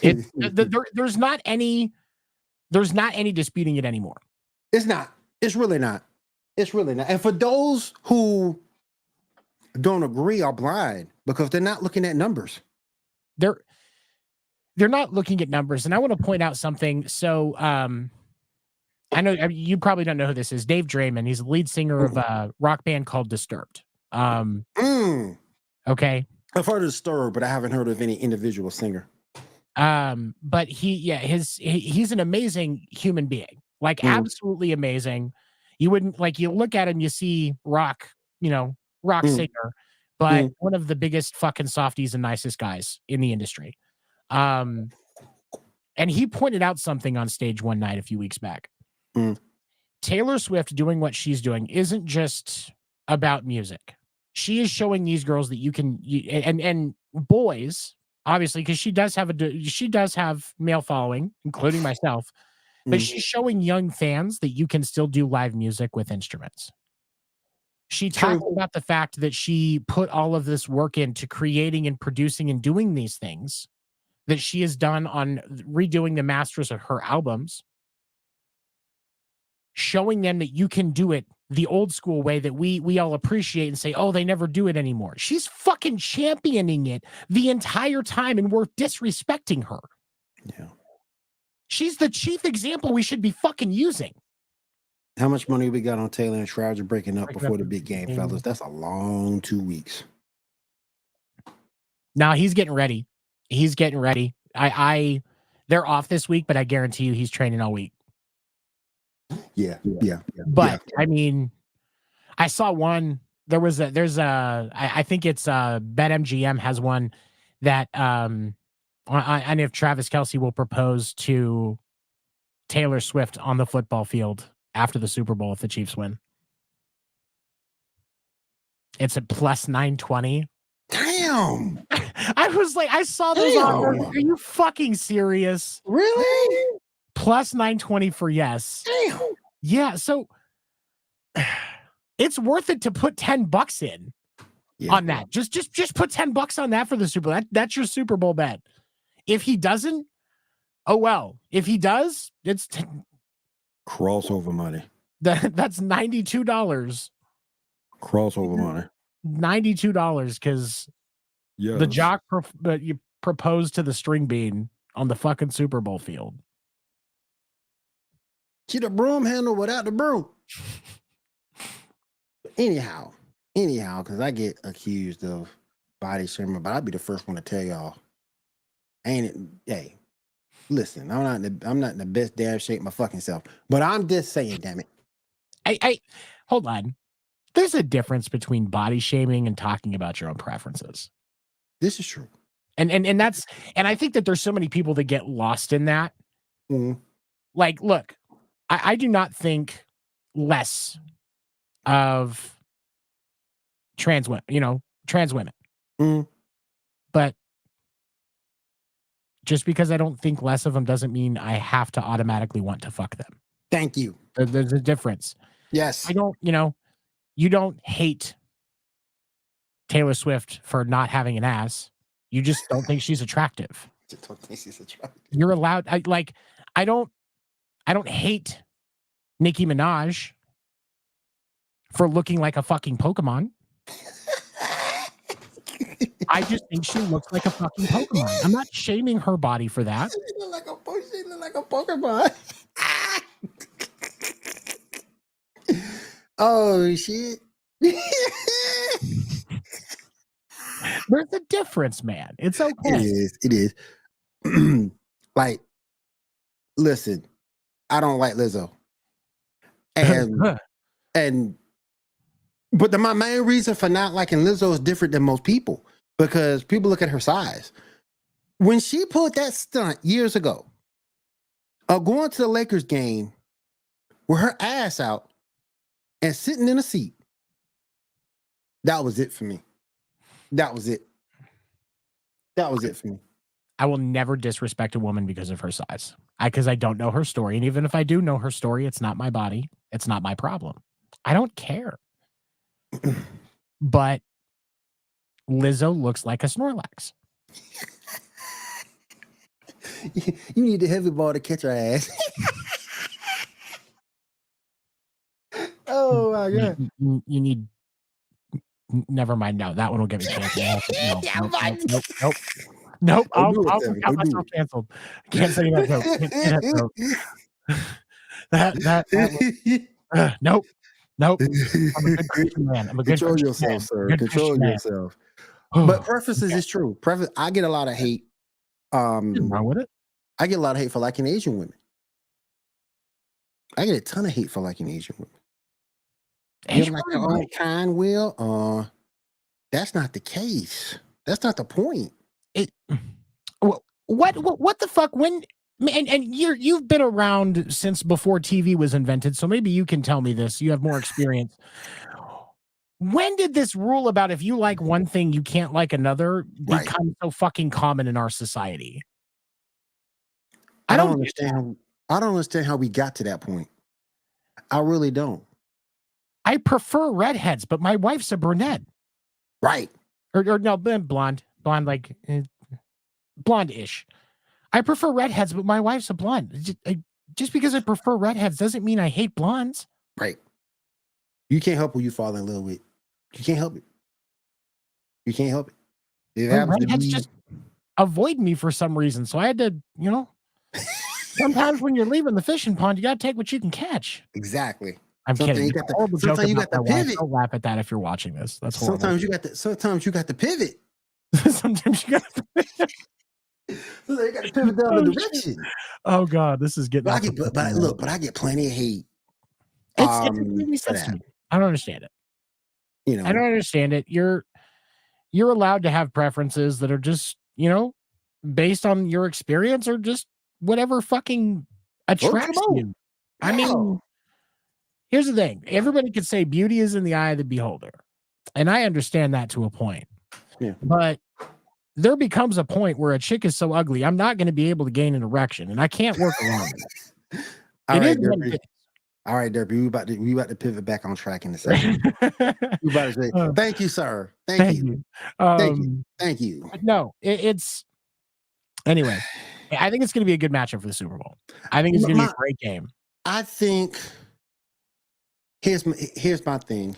There's not any disputing it anymore. It's not. It's really not. And for those who don't agree are blind because they're not looking at numbers. They're not looking at numbers. And I want to point out something. So I know you probably don't know who this is. Dave Draymond. He's the lead singer of a rock band called Disturbed. Okay. I've heard of Disturbed, but I haven't heard of any individual singer. But he's an amazing human being. Like absolutely amazing. You wouldn't you look at him, you see rock singer, but one of the biggest fucking softies and nicest guys in the industry. And he pointed out something on stage one night a few weeks back. Taylor Swift doing what she's doing isn't just about music. She is showing these girls that you can, and boys, obviously, because she does have male following, including myself. But she's showing young fans that you can still do live music with instruments. She talked about the fact that she put all of this work into creating and producing and doing these things that she has done on redoing the masters of her albums, showing them that you can do it the old school way that we all appreciate and say, oh, they never do it anymore. She's fucking championing it the entire time and we're disrespecting her. Yeah. She's the chief example we should be fucking using. How much money we got on Taylor and Shrouds breaking up before the big game, fellas? That's a long 2 weeks. Now he's getting ready. They're off this week, but I guarantee you he's training all week. Yeah. But I mean, I saw one. I think it's BetMGM has one that and if Travis Kelce will propose to Taylor Swift on the football field after the Super Bowl if the Chiefs win. It's at plus 920. Damn. I was like, I saw those on there. Are you fucking serious? Really? Plus 920 for yes. Damn. Yeah, so it's worth it to put $10 in on that. Just put $10 on that for the Super Bowl. That's your Super Bowl bet. If he doesn't, oh well. If he does, it's crossover money. That's $92. Crossover money. $92 because the jock you proposed to the string bean on the fucking Super Bowl field. See the broom handle without the broom. Anyhow, because I get accused of body shaming, but I'll be the first one to tell y'all, ain't it? Hey, listen, I'm not in the best damn shape of my fucking self, but I'm just saying, damn it. I hold on. There's a difference between body shaming and talking about your own preferences. This is true, and I think that there's so many people that get lost in that. Mm-hmm. Like, look, I do not think less of trans women, Mm-hmm. but just because I don't think less of them doesn't mean I have to automatically want to fuck them. Thank you. There's a difference. Yes. I don't, you don't hate Taylor Swift for not having an ass. You just don't think she's attractive. You're allowed. I don't hate Nicki Minaj for looking like a fucking Pokemon. I just think she looks like a fucking Pokemon. I'm not shaming her body for that. She look like a Pokemon. Oh shit. There's a difference, man. It's okay. It is. Like, listen, I don't like Lizzo. But my main reason for not liking Lizzo is different than most people, because people look at her size. When she pulled that stunt years ago, going to the Lakers game with her ass out and sitting in a seat, that was it for me. That was it for me. I will never disrespect a woman because of her size. Because I don't know her story. And even if I do know her story, it's not my body. It's not my problem. I don't care. But Lizzo looks like a Snorlax. You need the heavy ball to catch her ass. Oh my god! You need. Never mind. No, that one will get me canceled. Nope. I'll got myself canceled. Can't say that. Nope. I'm a good Christian man. Control yourself, sir. Control yourself. But preferences is true. I get a lot of hate. Nothing wrong with it. I get a lot of hate for liking Asian women. I get a ton of hate for liking Asian women. You like your own kind, Will? That's not the case. That's not the point. What the fuck? When and you've been around since before TV was invented, so maybe you can tell me this. You have more experience. When did this rule about if you like one thing, you can't like another become so fucking common in our society? I don't understand. I don't understand how we got to that point. I really don't. I prefer redheads, but my wife's a brunette. Right. Or no, blonde, like blonde-ish. I prefer redheads, but my wife's a blonde. Just because I prefer redheads doesn't mean I hate blondes. Right. You can't help who you fall in love with. You can't help it. You can't help it. Redheads just avoid me for some reason. So I had to, sometimes when you're leaving the fishing pond, you got to take what you can catch. Exactly. I'm kidding. Sometimes you got the pivot. Don't laugh at that if you're watching this. That's horrible. Sometimes you got the pivot. Sometimes you got the pivot. You got to pivot the other direction. Oh God, this is getting. But I get plenty of hate. It's I don't understand it. I don't understand it. You're allowed to have preferences that are just based on your experience or just whatever fucking attracts you. I mean, here's the thing. Everybody could say beauty is in the eye of the beholder. And I understand that to a point. Yeah. But there becomes a point where a chick is so ugly, I'm not going to be able to gain an erection, and I can't work around it. All It right, is what Derpy. it is. All right, Derpy. We about to pivot back on track in a second. We about to say, thank you, sir. Thank you. Thank you. Thank you. But no, it's anyway. I think it's going to be a good matchup for the Super Bowl. I think it's going to be a great game. I think here's my thing.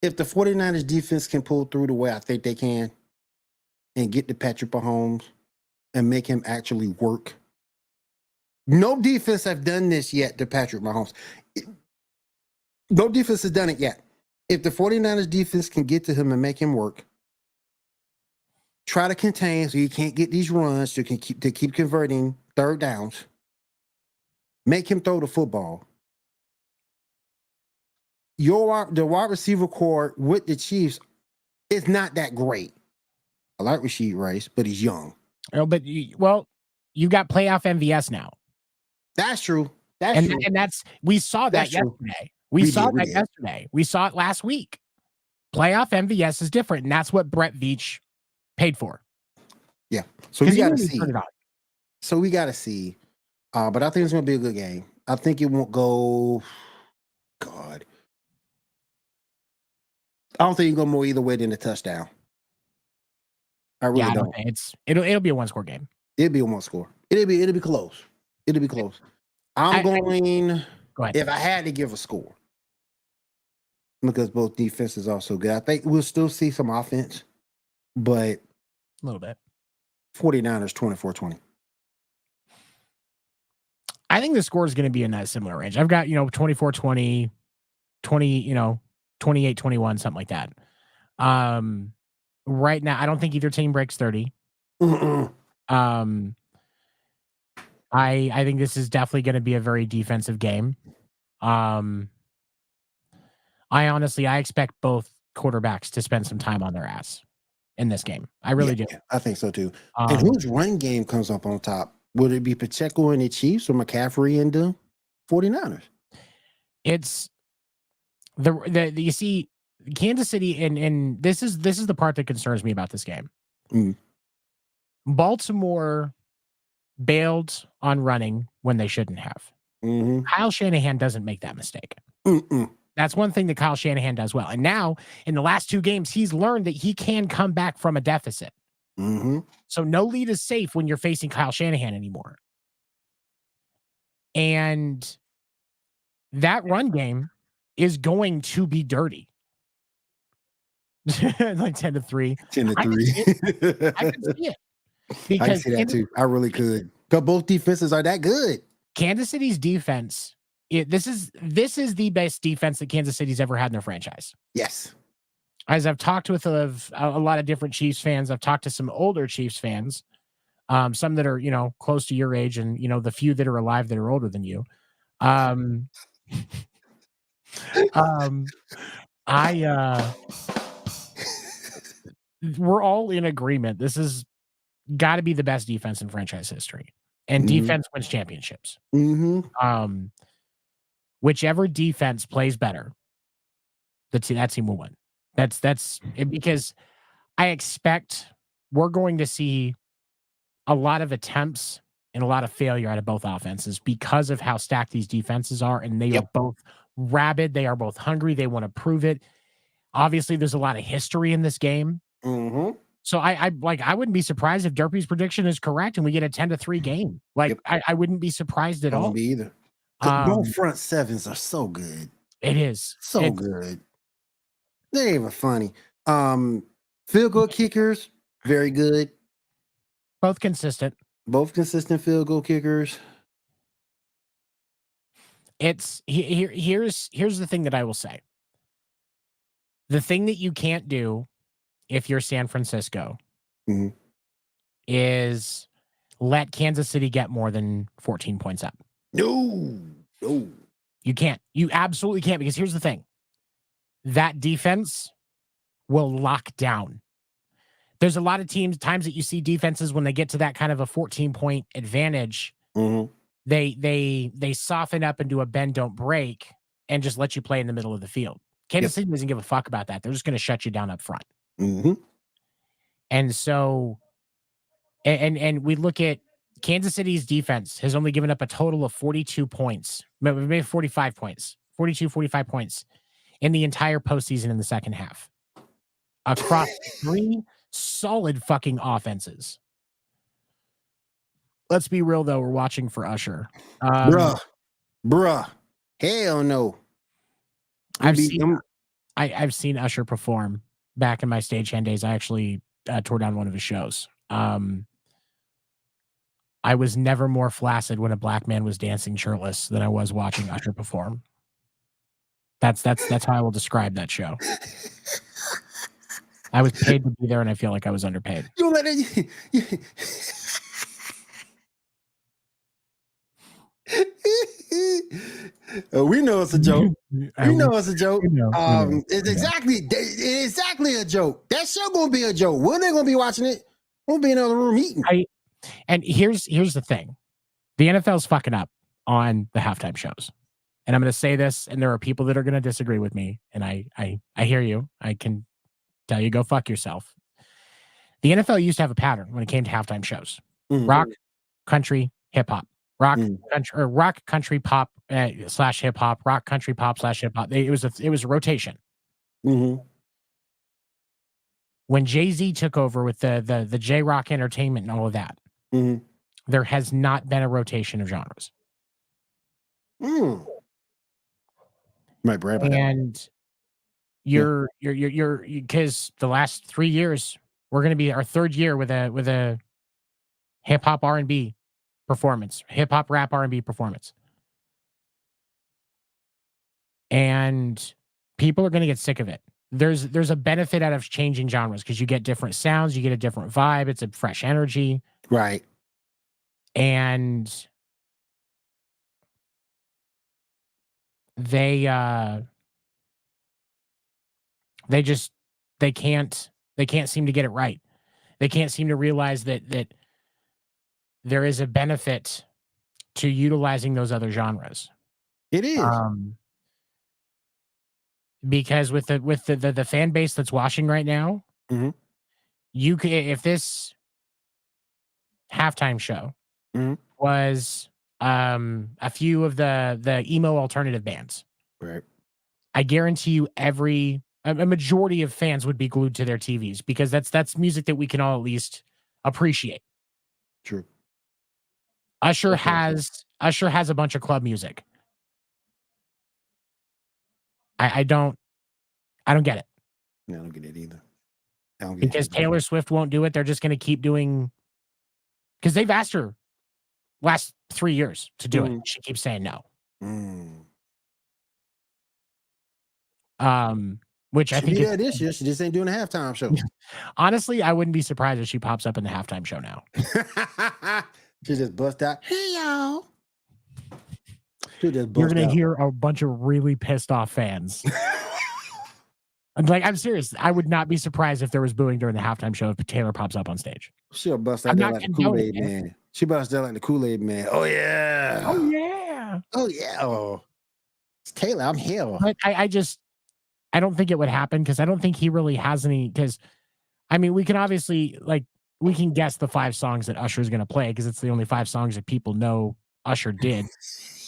If the 49ers defense can pull through the way I think they can and get to Patrick Mahomes and make him actually work. No defense have done this yet to Patrick Mahomes. No defense has done it yet. If the 49ers defense can get to him and make him work, try to contain so you can't get these runs to keep converting third downs, make him throw the football. The wide receiver core with the Chiefs is not that great. I like Rashid Rice, but he's young. Oh, but you got playoff MVS now. That's true. And we saw that yesterday. We saw that yesterday. We saw it last week. Playoff MVS is different, and that's what Brett Veach paid for. Yeah. So we got to see. We got to see. But I think it's going to be a good game. I think it won't go. God. I don't think it's going to go more either way than a touchdown. I really don't. It'll be a one-score game. It'll be a one-score. It'll be close. It'll be close. Go ahead. If I had to give a score, because both defenses are so good, I think we'll still see some offense, but a little bit. 49ers 24-20. I think the score is going to be in that similar range. I've got 24-20, 20, 28-21, something like that. Right now, I don't think either team breaks 30. I think this is definitely going to be a very defensive game. I expect both quarterbacks to spend some time on their ass in this game. I really do. I think so too. And whose run game comes up on top? Would it be Pacheco and the Chiefs or McCaffrey and the 49ers? It's you see Kansas City, and this is the part that concerns me about this game. Baltimore bailed on running when they shouldn't have. Kyle Shanahan doesn't make that mistake. That's one thing that Kyle Shanahan does well. And now, in the last two games, he's learned that he can come back from a deficit. So no lead is safe when you're facing Kyle Shanahan anymore. And that run game is going to be dirty. Like 10-3. 10-3. I can see it. I can see that too. I really could. Because both defenses are that good. Kansas City's defense, this is the best defense that Kansas City's ever had in their franchise. Yes. As I've talked with a lot of different Chiefs fans, I've talked to some older Chiefs fans, some that are, close to your age, and, the few that are alive that are older than you. We're all in agreement. This has got to be the best defense in franchise history, and defense wins championships. Whichever defense plays better, that team will win. That's it, because I expect we're going to see a lot of attempts and a lot of failure out of both offenses because of how stacked these defenses are, and they are both rabid. They are both hungry. They want to prove it. Obviously, there's a lot of history in this game. So I wouldn't be surprised if Derpy's prediction is correct and we get a 10-3 game. I wouldn't be surprised at all. I won't be either. Both front sevens are so good. It is so good. They ain't even funny. Field goal kickers, very good. Both consistent. Both consistent field goal kickers. Here's the thing that I will say. The thing that you can't do if you're San Francisco is let Kansas City get more than 14 points up. No. You can't. You absolutely can't, because here's the thing. That defense will lock down. There's a lot of times that you see defenses when they get to that kind of a 14-point advantage, they soften up and do a bend, don't break, and just let you play in the middle of the field. Kansas City doesn't give a fuck about that. They're just going to shut you down up front. And so, and we look at Kansas City's defense has only given up a total of 42 points, maybe 45 points, 45 points in the entire postseason in the second half across 3 solid fucking offenses. Let's be real though, we're watching for Usher. Bruh. Hell no. I've seen Usher perform back in my stagehand days. I actually tore down one of his shows. I was never more flaccid when a black man was dancing shirtless than I was watching Usher perform. That's how I will describe that show. I was paid to be there, and I feel like I was underpaid. You let it. We know it's a joke. We know it's a joke. It's exactly a joke. That show gonna be a joke. When they gonna be watching it? We'll be in the room eating. And here's the thing. The NFL's fucking up on the halftime shows. And I'm going to say this, and there are people that are going to disagree with me. And I hear you. I can tell you, go fuck yourself. The NFL used to have a pattern when it came to halftime shows. Mm-hmm. Rock, country, hip hop. Rock, country, or rock, country, pop slash hip hop. Rock, country, pop slash hip hop. It was a rotation. Mm-hmm. When Jay-Z took over with the J-Rock Entertainment and all of that, there has not been a rotation of genres. Might brag about and you're because the last 3 years we're going to be our third year with a hip hop R&B performance, hip hop rap R&B performance, and people are going to get sick of it. There's a benefit out of changing genres because you get different sounds, you get a different vibe, it's a fresh energy, right? And they can't seem to get it right. They can't seem to realize that there is a benefit to utilizing those other genres. It is. Because with the fan base that's watching right now, you could, if this halftime show was a few of the emo alternative bands, right? I guarantee you a majority of fans would be glued to their TVs because that's music that we can all at least appreciate. True. Usher has a bunch of club music. I don't get it. No, I don't get it either. Because Taylor Swift won't do it. They're just going to keep doing, because they've asked her last 3 years to do it. She keeps saying no. Which I think this year she just ain't doing a halftime show. Honestly, I wouldn't be surprised if she pops up in the halftime show now. She just bust out. Hey y'all. You're gonna hear a bunch of really pissed off fans. I'm serious. I would not be surprised if there was booing during the halftime show if Taylor pops up on stage. She'll bust out there like the Kool-Aid man. She busts out like the Kool-Aid man. Oh yeah. Oh yeah. Oh yeah. Oh, it's Taylor. I'm here. But I don't think it would happen because I don't think he really has any. Because I mean, we can obviously we can guess the 5 songs that Usher is going to play because it's the only 5 songs that people know Usher did.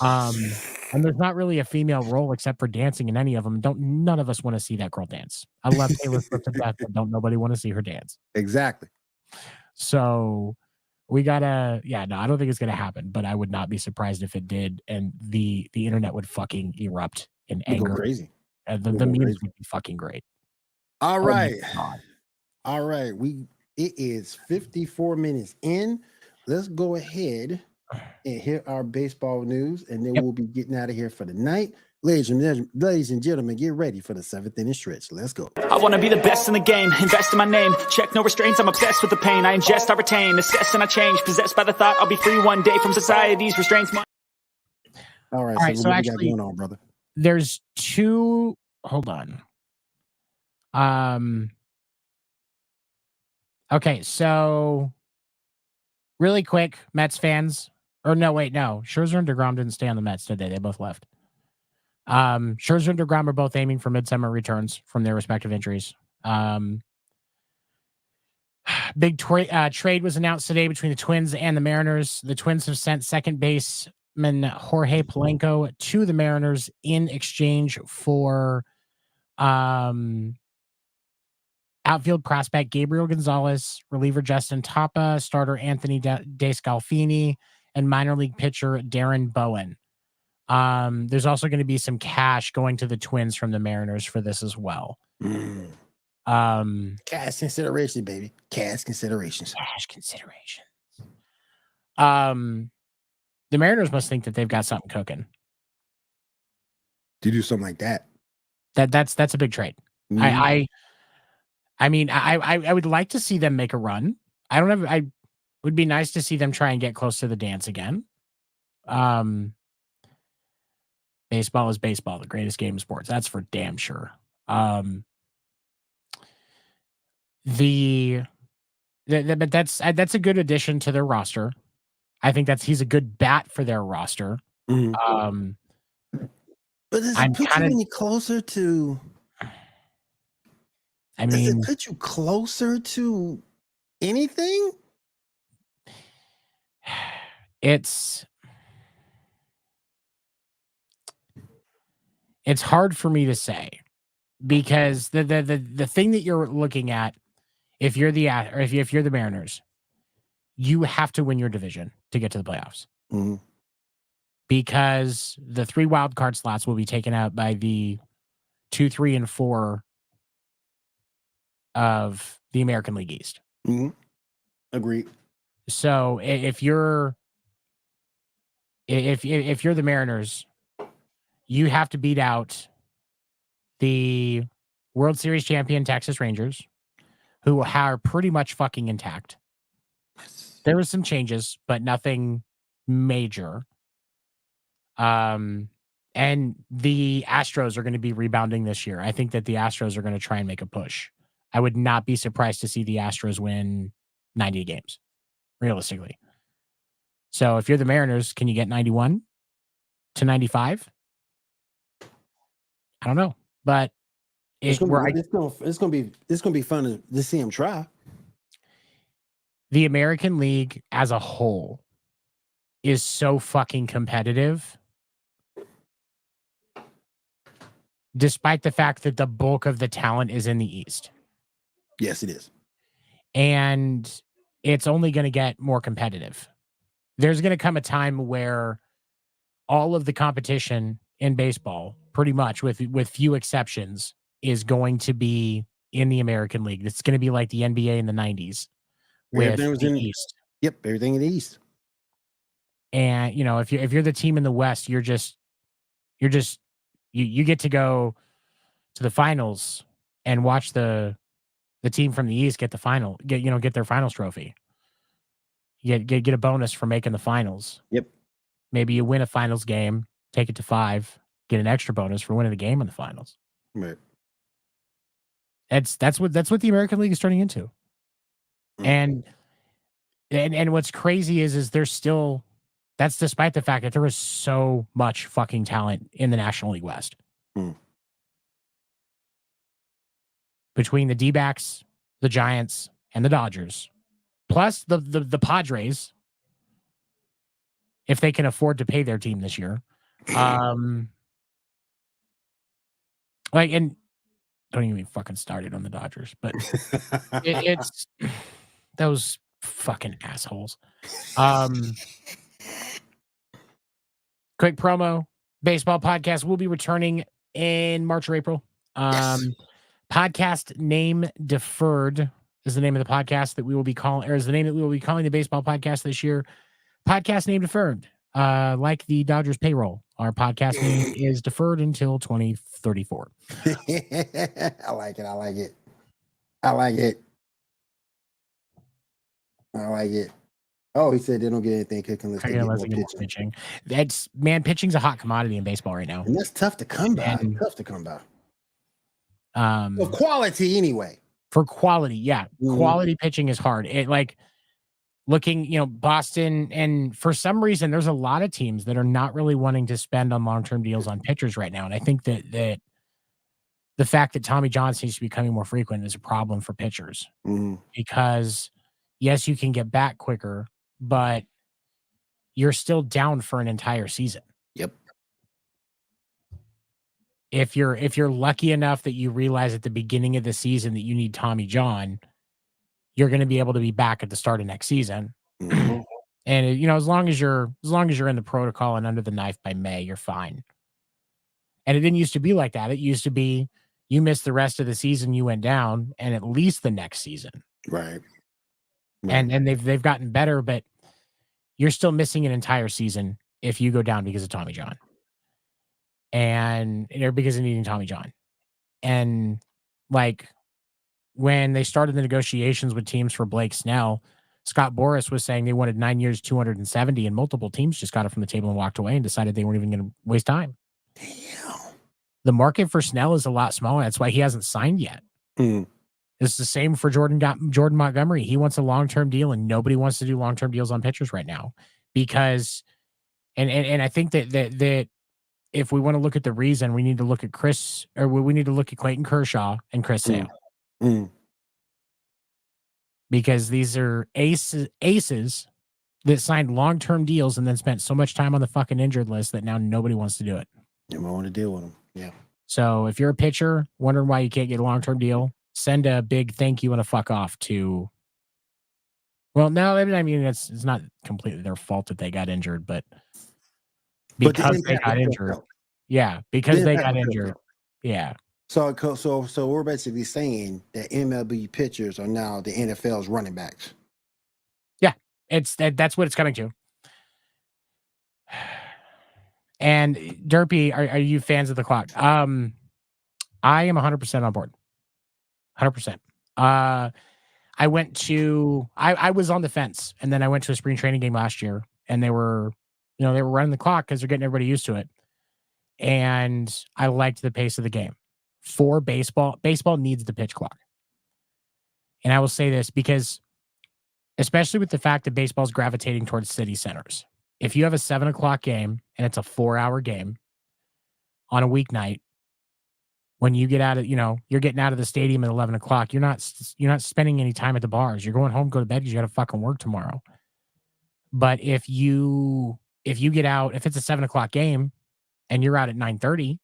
And there's not really a female role except for dancing in any of them. None of us want to see that girl dance. I love Taylor Swift to death, but don't nobody want to see her dance. Exactly. So we gotta, no, I don't think it's gonna happen, but I would not be surprised if it did, and the internet would fucking erupt in anger. Go crazy. The memes would be fucking great. All right. All right. It is 54 minutes in. Let's go ahead and hear our baseball news, and then we'll be getting out of here for the night. Ladies and gentlemen, get ready for the 7th inning stretch. Let's go. I want to be the best in the game. Invest in my name. Check no restraints. I'm obsessed with the pain. I ingest, I retain. Assess and I change. Possessed by the thought I'll be free one day from society's restraints. All right. So what actually, you got going on, brother? There's 2. Hold on. Okay, so really quick, Mets fans. Or no, wait, no. Scherzer and DeGrom didn't stay on the Mets, did they? They both left. Scherzer and DeGrom are both aiming for midsummer returns from their respective injuries. Big trade was announced today between the Twins and the Mariners. The Twins have sent second baseman Jorge Polanco to the Mariners in exchange for outfield prospect Gabriel Gonzalez, reliever Justin Tapa, starter Anthony DeScalfini, and minor league pitcher Darren Bowen. There's also going to be some cash going to the Twins from the Mariners for this as well. Cash consideration, baby. Cash considerations. Cash considerations. The Mariners must think that they've got something cooking. To do something like that. That's a big trade. I mean, I would like to see them make a run. I would be nice to see them try and get close to the dance again. Baseball is baseball, the greatest game of sports. That's for damn sure. But that's a good addition to their roster. I think he's a good bat for their roster. But does it put you any closer to? Does it put you closer to anything? It's hard for me to say, because the thing that you're looking at, if you're the Mariners, you have to win your division to get to the playoffs. Because the 3 wild card slots will be taken out by the 2, 3, and 4 of the American League East. Agreed. So if you're the Mariners, you have to beat out the World Series champion Texas Rangers, who are pretty much fucking intact. There was some changes, but nothing major. And the Astros are going to be rebounding this year. I think that the Astros are going to try and make a push. I would not be surprised to see the Astros win 90 games, realistically. So if you're the Mariners, can you get 91 to 95? I don't know, but it's gonna be fun to see him try. The American League as a whole is so fucking competitive, despite the fact that the bulk of the talent is in the East. Yes, it is. And it's only going to get more competitive. There's going to come a time where all of the competition in baseball, pretty much with few exceptions, is going to be in the American League. It's going to be like the NBA in the 90s with the East. Yep, everything in the East. And if you're the team in the West, you get to go to the finals and watch the team from the East get their finals trophy. You get a bonus for making the finals. Yep. Maybe you win a finals game, take it to 5, get an extra bonus for winning the game in the finals. Right. That's what the American League is turning into. And what's crazy is there's still, that's despite the fact that there is so much fucking talent in the National League West. Between the D-backs, the Giants, and the Dodgers, plus the Padres, if they can afford to pay their team this year. And don't even fucking started on the Dodgers, but it's those fucking assholes. Quick promo. Baseball podcast will be returning in March or April. Podcast name deferred is the name of the podcast that we will be calling, or is the name that we will be calling the baseball podcast this year. Podcast name deferred. Like the Dodgers payroll, our podcast name is deferred until 2034. I like it. Oh, he said they don't get anything cooking unless they get more pitching. Pitching's a hot commodity in baseball right now. And that's tough to come by. Of quality anyway. For quality, yeah. Quality pitching is hard. It looking, Boston, and for some reason there's a lot of teams that are not really wanting to spend on long-term deals on pitchers right now. And I think that the fact that Tommy John seems to be becoming more frequent is a problem for pitchers because Yes, you can get back quicker, but you're still down for an entire season. Yep. If you're lucky enough that you realize at the beginning of the season that you need Tommy John, you're going to be able to be back at the start of next season. Mhm. And you know, as long as you're in the protocol and under the knife by May, you're fine. And it didn't used to be like that. It used to be you missed the rest of the season, you went down, and at least the next season. Right. And they've gotten better, but you're still missing an entire season if you go down because of Tommy John. And or because of needing Tommy John. And like when they started the negotiations with teams for Blake Snell, Scott Boras was saying they wanted 9 years, 270, and multiple teams just got it from the table and walked away and decided they weren't even going to waste time. Damn. The market for Snell is a lot smaller. That's why he hasn't signed yet. Mm. It's the same for Jordan Montgomery. He wants a long-term deal, and nobody wants to do long-term deals on pitchers right now because, and I think that if we want to look at the reason, we need to look at we need to look at Clayton Kershaw and Chris Sale. Because these are aces that signed long-term deals and then spent so much time on the fucking injured list that now nobody wants to do it. You don't want to deal with them. Yeah. So if you're a pitcher wondering why you can't get a long-term deal, send a big thank you and a fuck off to. Well, no, I mean it's not completely their fault that they got injured, but because they got injured, yeah, because they got injured, yeah. So we're basically saying that MLB pitchers are now the NFL's running backs. Yeah, that's what it's coming to. And Derpy, are you fans of the clock? I am 100% on board. 100%. I went to I was on the fence, and then I went to a spring training game last year, and they were running the clock because they're getting everybody used to it. And I liked the pace of the game. For baseball needs the pitch clock. And I will say this because, especially with the fact that baseball is gravitating towards city centers, if you have a 7:00 game and it's a 4-hour game on a weeknight, when you get out of, you're getting out of the stadium at 11 o'clock, you're not spending any time at the bars. You're going home, go to bed because you got to fucking work tomorrow. But if you get out, if it's a 7:00 game and you're out at 9:30,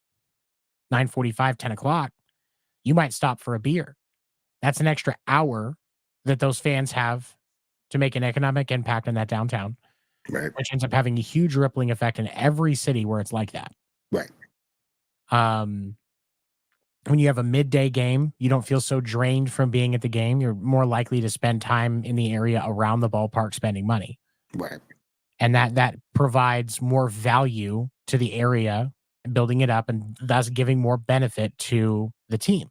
9:45, 10 o'clock, you might stop for a beer. That's an extra hour that those fans have to make an economic impact in that downtown, right? Which ends up having a huge rippling effect in every city where it's like that. Right. When you have a midday game, you don't feel so drained from being at the game. You're more likely to spend time in the area around the ballpark spending money. Right. And that provides more value to the area, building it up, and thus giving more benefit to the team.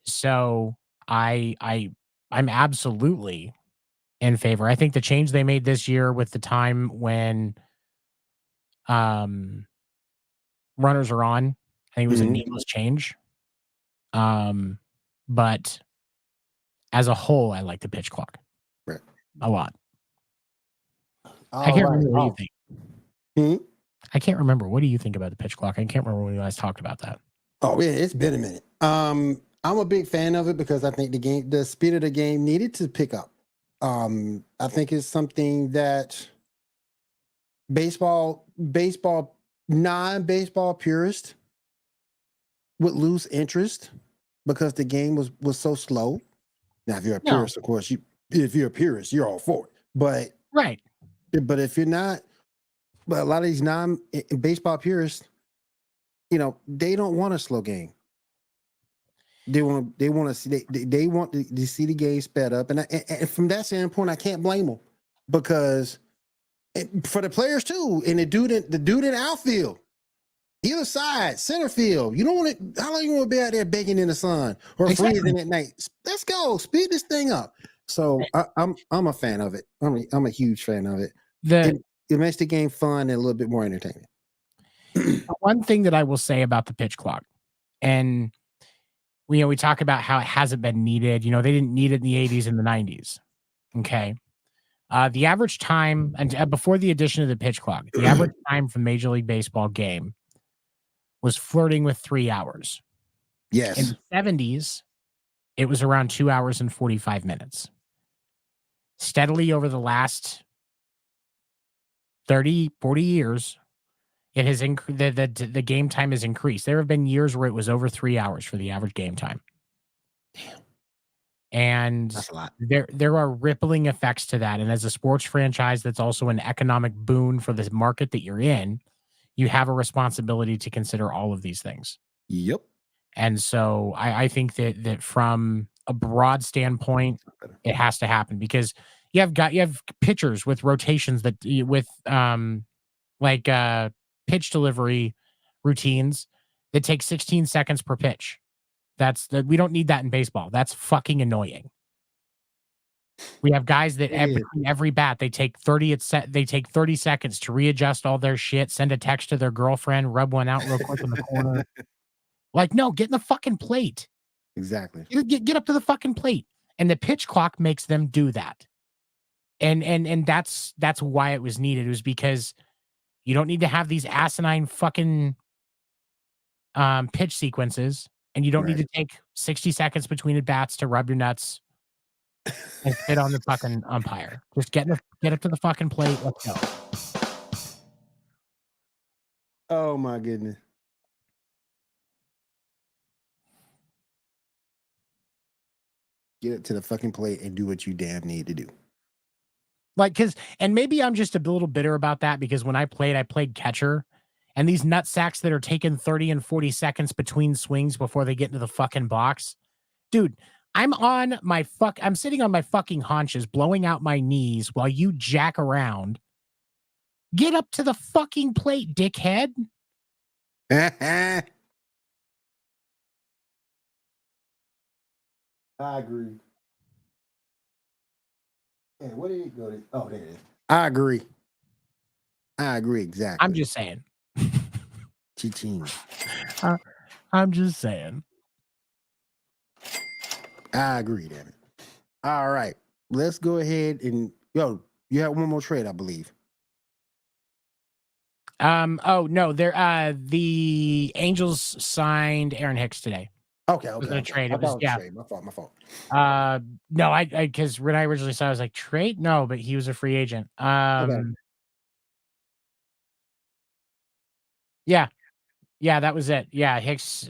So I'm absolutely in favor. I think the change they made this year with the time when runners are on, I think it was a needless change. But as a whole, I like the pitch clock. Right. A lot. I can't remember what you think. I can't remember. What do you think about the pitch clock? I can't remember when you guys talked about that. Oh, yeah, it's been a minute. I'm a big fan of it because I think the speed of the game needed to pick up. I think it's something that non-baseball purists would lose interest because the game was so slow. Now, if you're a purist, of course, if you're a purist, you're all for it. But right. But if you're not, but a lot of these non-baseball purists, they don't want a slow game. They want to see they want to see the game sped up, and from that standpoint, I can't blame them because for the players too, and the dude in outfield, either side, center field, you don't want to. How long you want to be out there begging in the sun or freezing at night? Let's go, speed this thing up. So I'm a fan of it. I'm a huge fan of it. It makes the game fun and a little bit more entertaining. One thing that I will say about the pitch clock, and we talk about how it hasn't been needed. They didn't need it in the 80s and the 90s. Okay. The average time, and before the addition of the pitch clock, the average time for Major League Baseball game was flirting with 3 hours. Yes. In the 70s, it was around 2 hours and 45 minutes. steadily over the last 30, 40 years, it has the game time has increased. There have been years where it was over 3 hours for the average game time. Damn. And That's a lot. there are rippling effects to that. And as a sports franchise that's also an economic boon for the market that you're in, you have a responsibility to consider all of these things. Yep. And so I think that from a broad standpoint, it has to happen because you have pitchers with rotations that with pitch delivery routines that take 16 seconds per pitch. We don't need that in baseball. That's fucking annoying. We have guys that every bat they take 30 seconds to readjust all their shit, send a text to their girlfriend, rub one out real quick in the corner. Like, no, get in the fucking plate. Exactly. Get up to the fucking plate. And the pitch clock makes them do that. And that's why it was needed. It was because you don't need to have these asinine fucking pitch sequences, and you don't need to take 60 seconds between at bats to rub your nuts and spit on the fucking umpire. Just get up to the fucking plate. Let's go. Oh my goodness. Get it to the fucking plate and do what you damn need to do. Like, and maybe I'm just a little bitter about that because when I played catcher, and these nut sacks that are taking 30 and 40 seconds between swings before they get into the fucking box. Dude, I'm sitting on my fucking haunches, blowing out my knees while you jack around. Get up to the fucking plate, dickhead. I agree. Yeah, what did it go to? Oh, there it is. I agree exactly. I'm just saying. Ching. I'm just saying. I agree, damn it. All right. Let's go ahead and you have one more trade, I believe. Oh no, the Angels signed Aaron Hicks today. Okay. It was a trade. It was trade. My fault. No, I because when I originally saw it, I was like, trade? No, but he was a free agent. Okay. Yeah, that was it. Yeah, Hicks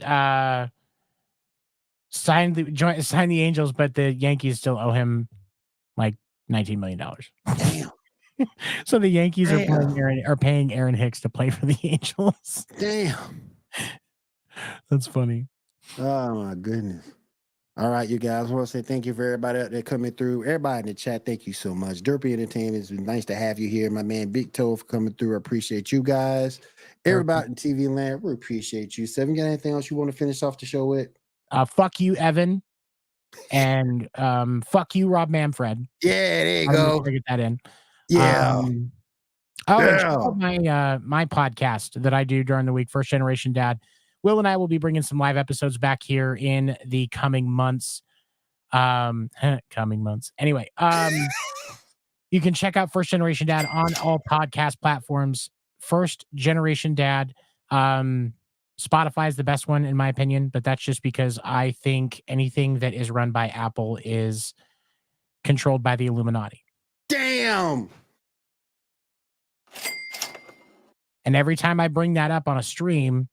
signed the Angels, but the Yankees still owe him like $19 million. Damn. So the Yankees are paying Aaron Hicks to play for the Angels. Damn. That's funny. Oh my goodness. All right, you guys. I want to say thank you for everybody out there coming through. Everybody in the chat, thank you so much. Derpy Entertainment, it's been nice to have you here. My man Big Toe for coming through. I appreciate you guys. Everybody in TV land, we appreciate you. Seven, got anything else you want to finish off the show with? Fuck you, Evan. And fuck you, Rob Manfred. Yeah, there you go. Get that in. Yeah. And check out my podcast that I do during the week, First Generation Dad. Will and I will be bringing some live episodes back here in the coming months. Anyway, you can check out First Generation Dad on all podcast platforms. First Generation Dad. Spotify is the best one in my opinion, but that's just because I think anything that is run by Apple is controlled by the Illuminati. Damn. And every time I bring that up on a stream,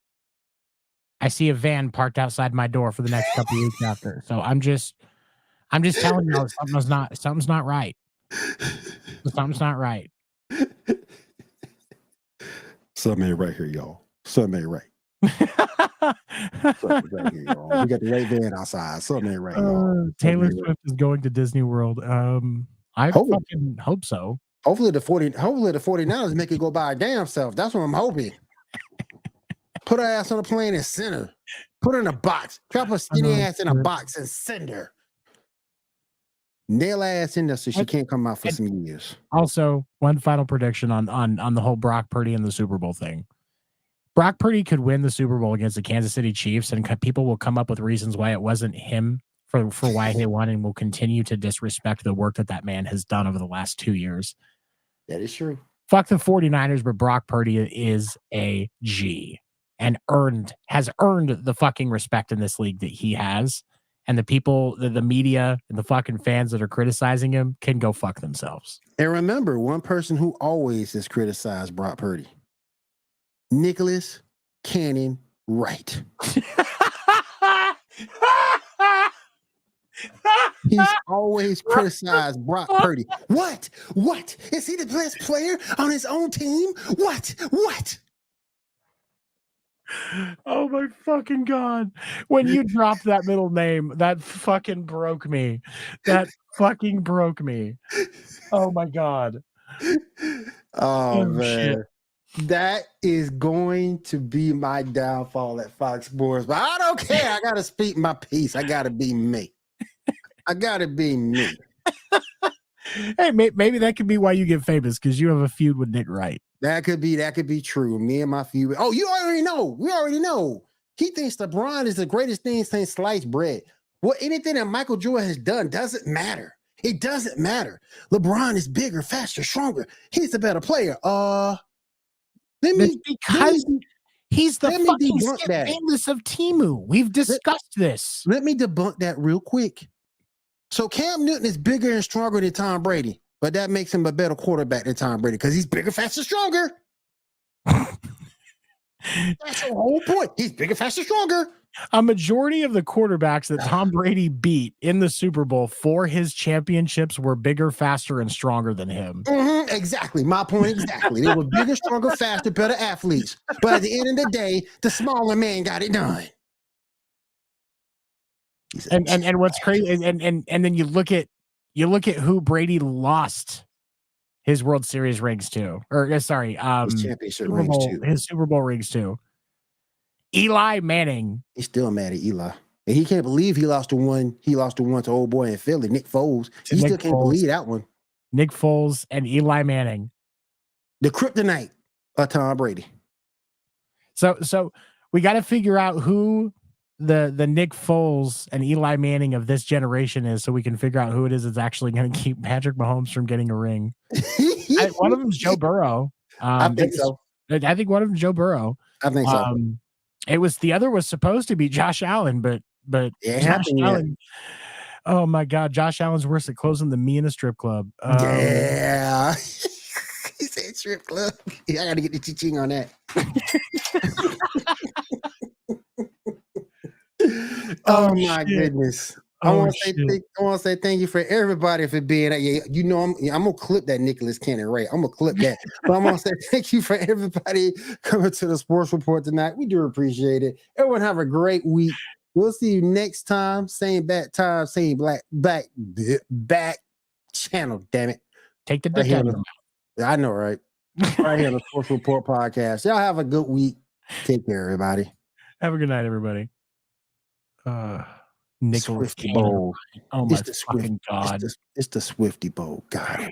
I see a van parked outside my door for the next couple of weeks after. So I'm just telling you something's not right. Something's not right. Something ain't right here, y'all. Something ain't right. Something right here, y'all. We got the right van outside. Something ain't right, y'all. Taylor Swift is going to Disney World. I fucking hope so. Hopefully the 49ers make it go by a damn self. That's what I'm hoping. Put her ass on a plane and send her. Put her in a box. Trap her skinny ass in a box and send her. Nail her ass in there so she can't come out for some years. Also, one final prediction on the whole Brock Purdy and the Super Bowl thing. Brock Purdy could win the Super Bowl against the Kansas City Chiefs, and people will come up with reasons why it wasn't him for why they won, and will continue to disrespect the work that man has done over the last 2 years. That is true. Fuck the 49ers, but Brock Purdy is a G and has earned the fucking respect in this league that he has. And the people, the media, and the fucking fans that are criticizing him can go fuck themselves. And remember, one person who always has criticized Brock Purdy, Nicholas Cannon Wright. He's always criticized Brock Purdy. What? Is he the best player on his own team? What? Oh my fucking God. When you dropped that middle name, that fucking broke me. That fucking broke me. Oh my God. Oh man. Shit. That is going to be my downfall at Fox Sports. But I don't care. I gotta speak my piece. I gotta be me. Hey, maybe that could be why you get famous, because you have a feud with Nick Wright. That could be true. Me and my feud. Oh, you already know. We already know. He thinks LeBron is the greatest thing since sliced bread. Well, anything that Michael Jordan has done doesn't matter. It doesn't matter. LeBron is bigger, faster, stronger. He's a better player. He's the fucking debunk Skip that. Bayless of Temu. We've discussed this. Let me debunk that real quick. So Cam Newton is bigger and stronger than Tom Brady, but that makes him a better quarterback than Tom Brady because he's bigger, faster, stronger. That's the whole point. He's bigger, faster, stronger. A majority of the quarterbacks that Tom Brady beat in the Super Bowl for his championships were bigger, faster, and stronger than him. Mm-hmm, exactly. My point exactly. They were bigger, stronger, faster, better athletes. But at the end of the day, the smaller man got it done. And what's crazy, and then you look at who Brady lost his World Series rings to, or his championship rings too. His Super Bowl rings to. Eli Manning. He's still mad at Eli. And he can't believe he lost the one to old boy in Philly, Nick Foles. He still can't believe that one. Nick Foles and Eli Manning. The kryptonite of Tom Brady. So we got to figure out who the Nick Foles and Eli Manning of this generation is, so we can figure out who it is that's actually going to keep Patrick Mahomes from getting a ring. One of them is Joe Burrow. I think so. I think one of them is Joe Burrow. I think so. The other was supposed to be Josh Allen, but Josh Allen. Oh my God, Josh Allen's worse at closing than me in a strip club. Yeah. He said strip club. Yeah, I got to get the cha-ching on that. Oh my goodness. I want to say thank you for everybody for being that. Yeah, you know, I'm gonna clip that Nicholas Cannon Ray. I'm gonna clip that. But I'm gonna say thank you for everybody coming to the Sports Report tonight. We do appreciate it. Everyone have a great week. We'll see you next time. Same bat time, same back channel. Damn it. Take the dick out of I know, right? Right here on the Sports Report podcast. Y'all have a good week. Take care, everybody. Have a good night, everybody. Nicholas Swifty Bowl. Oh my fucking God. It's the Swifty Bowl. God.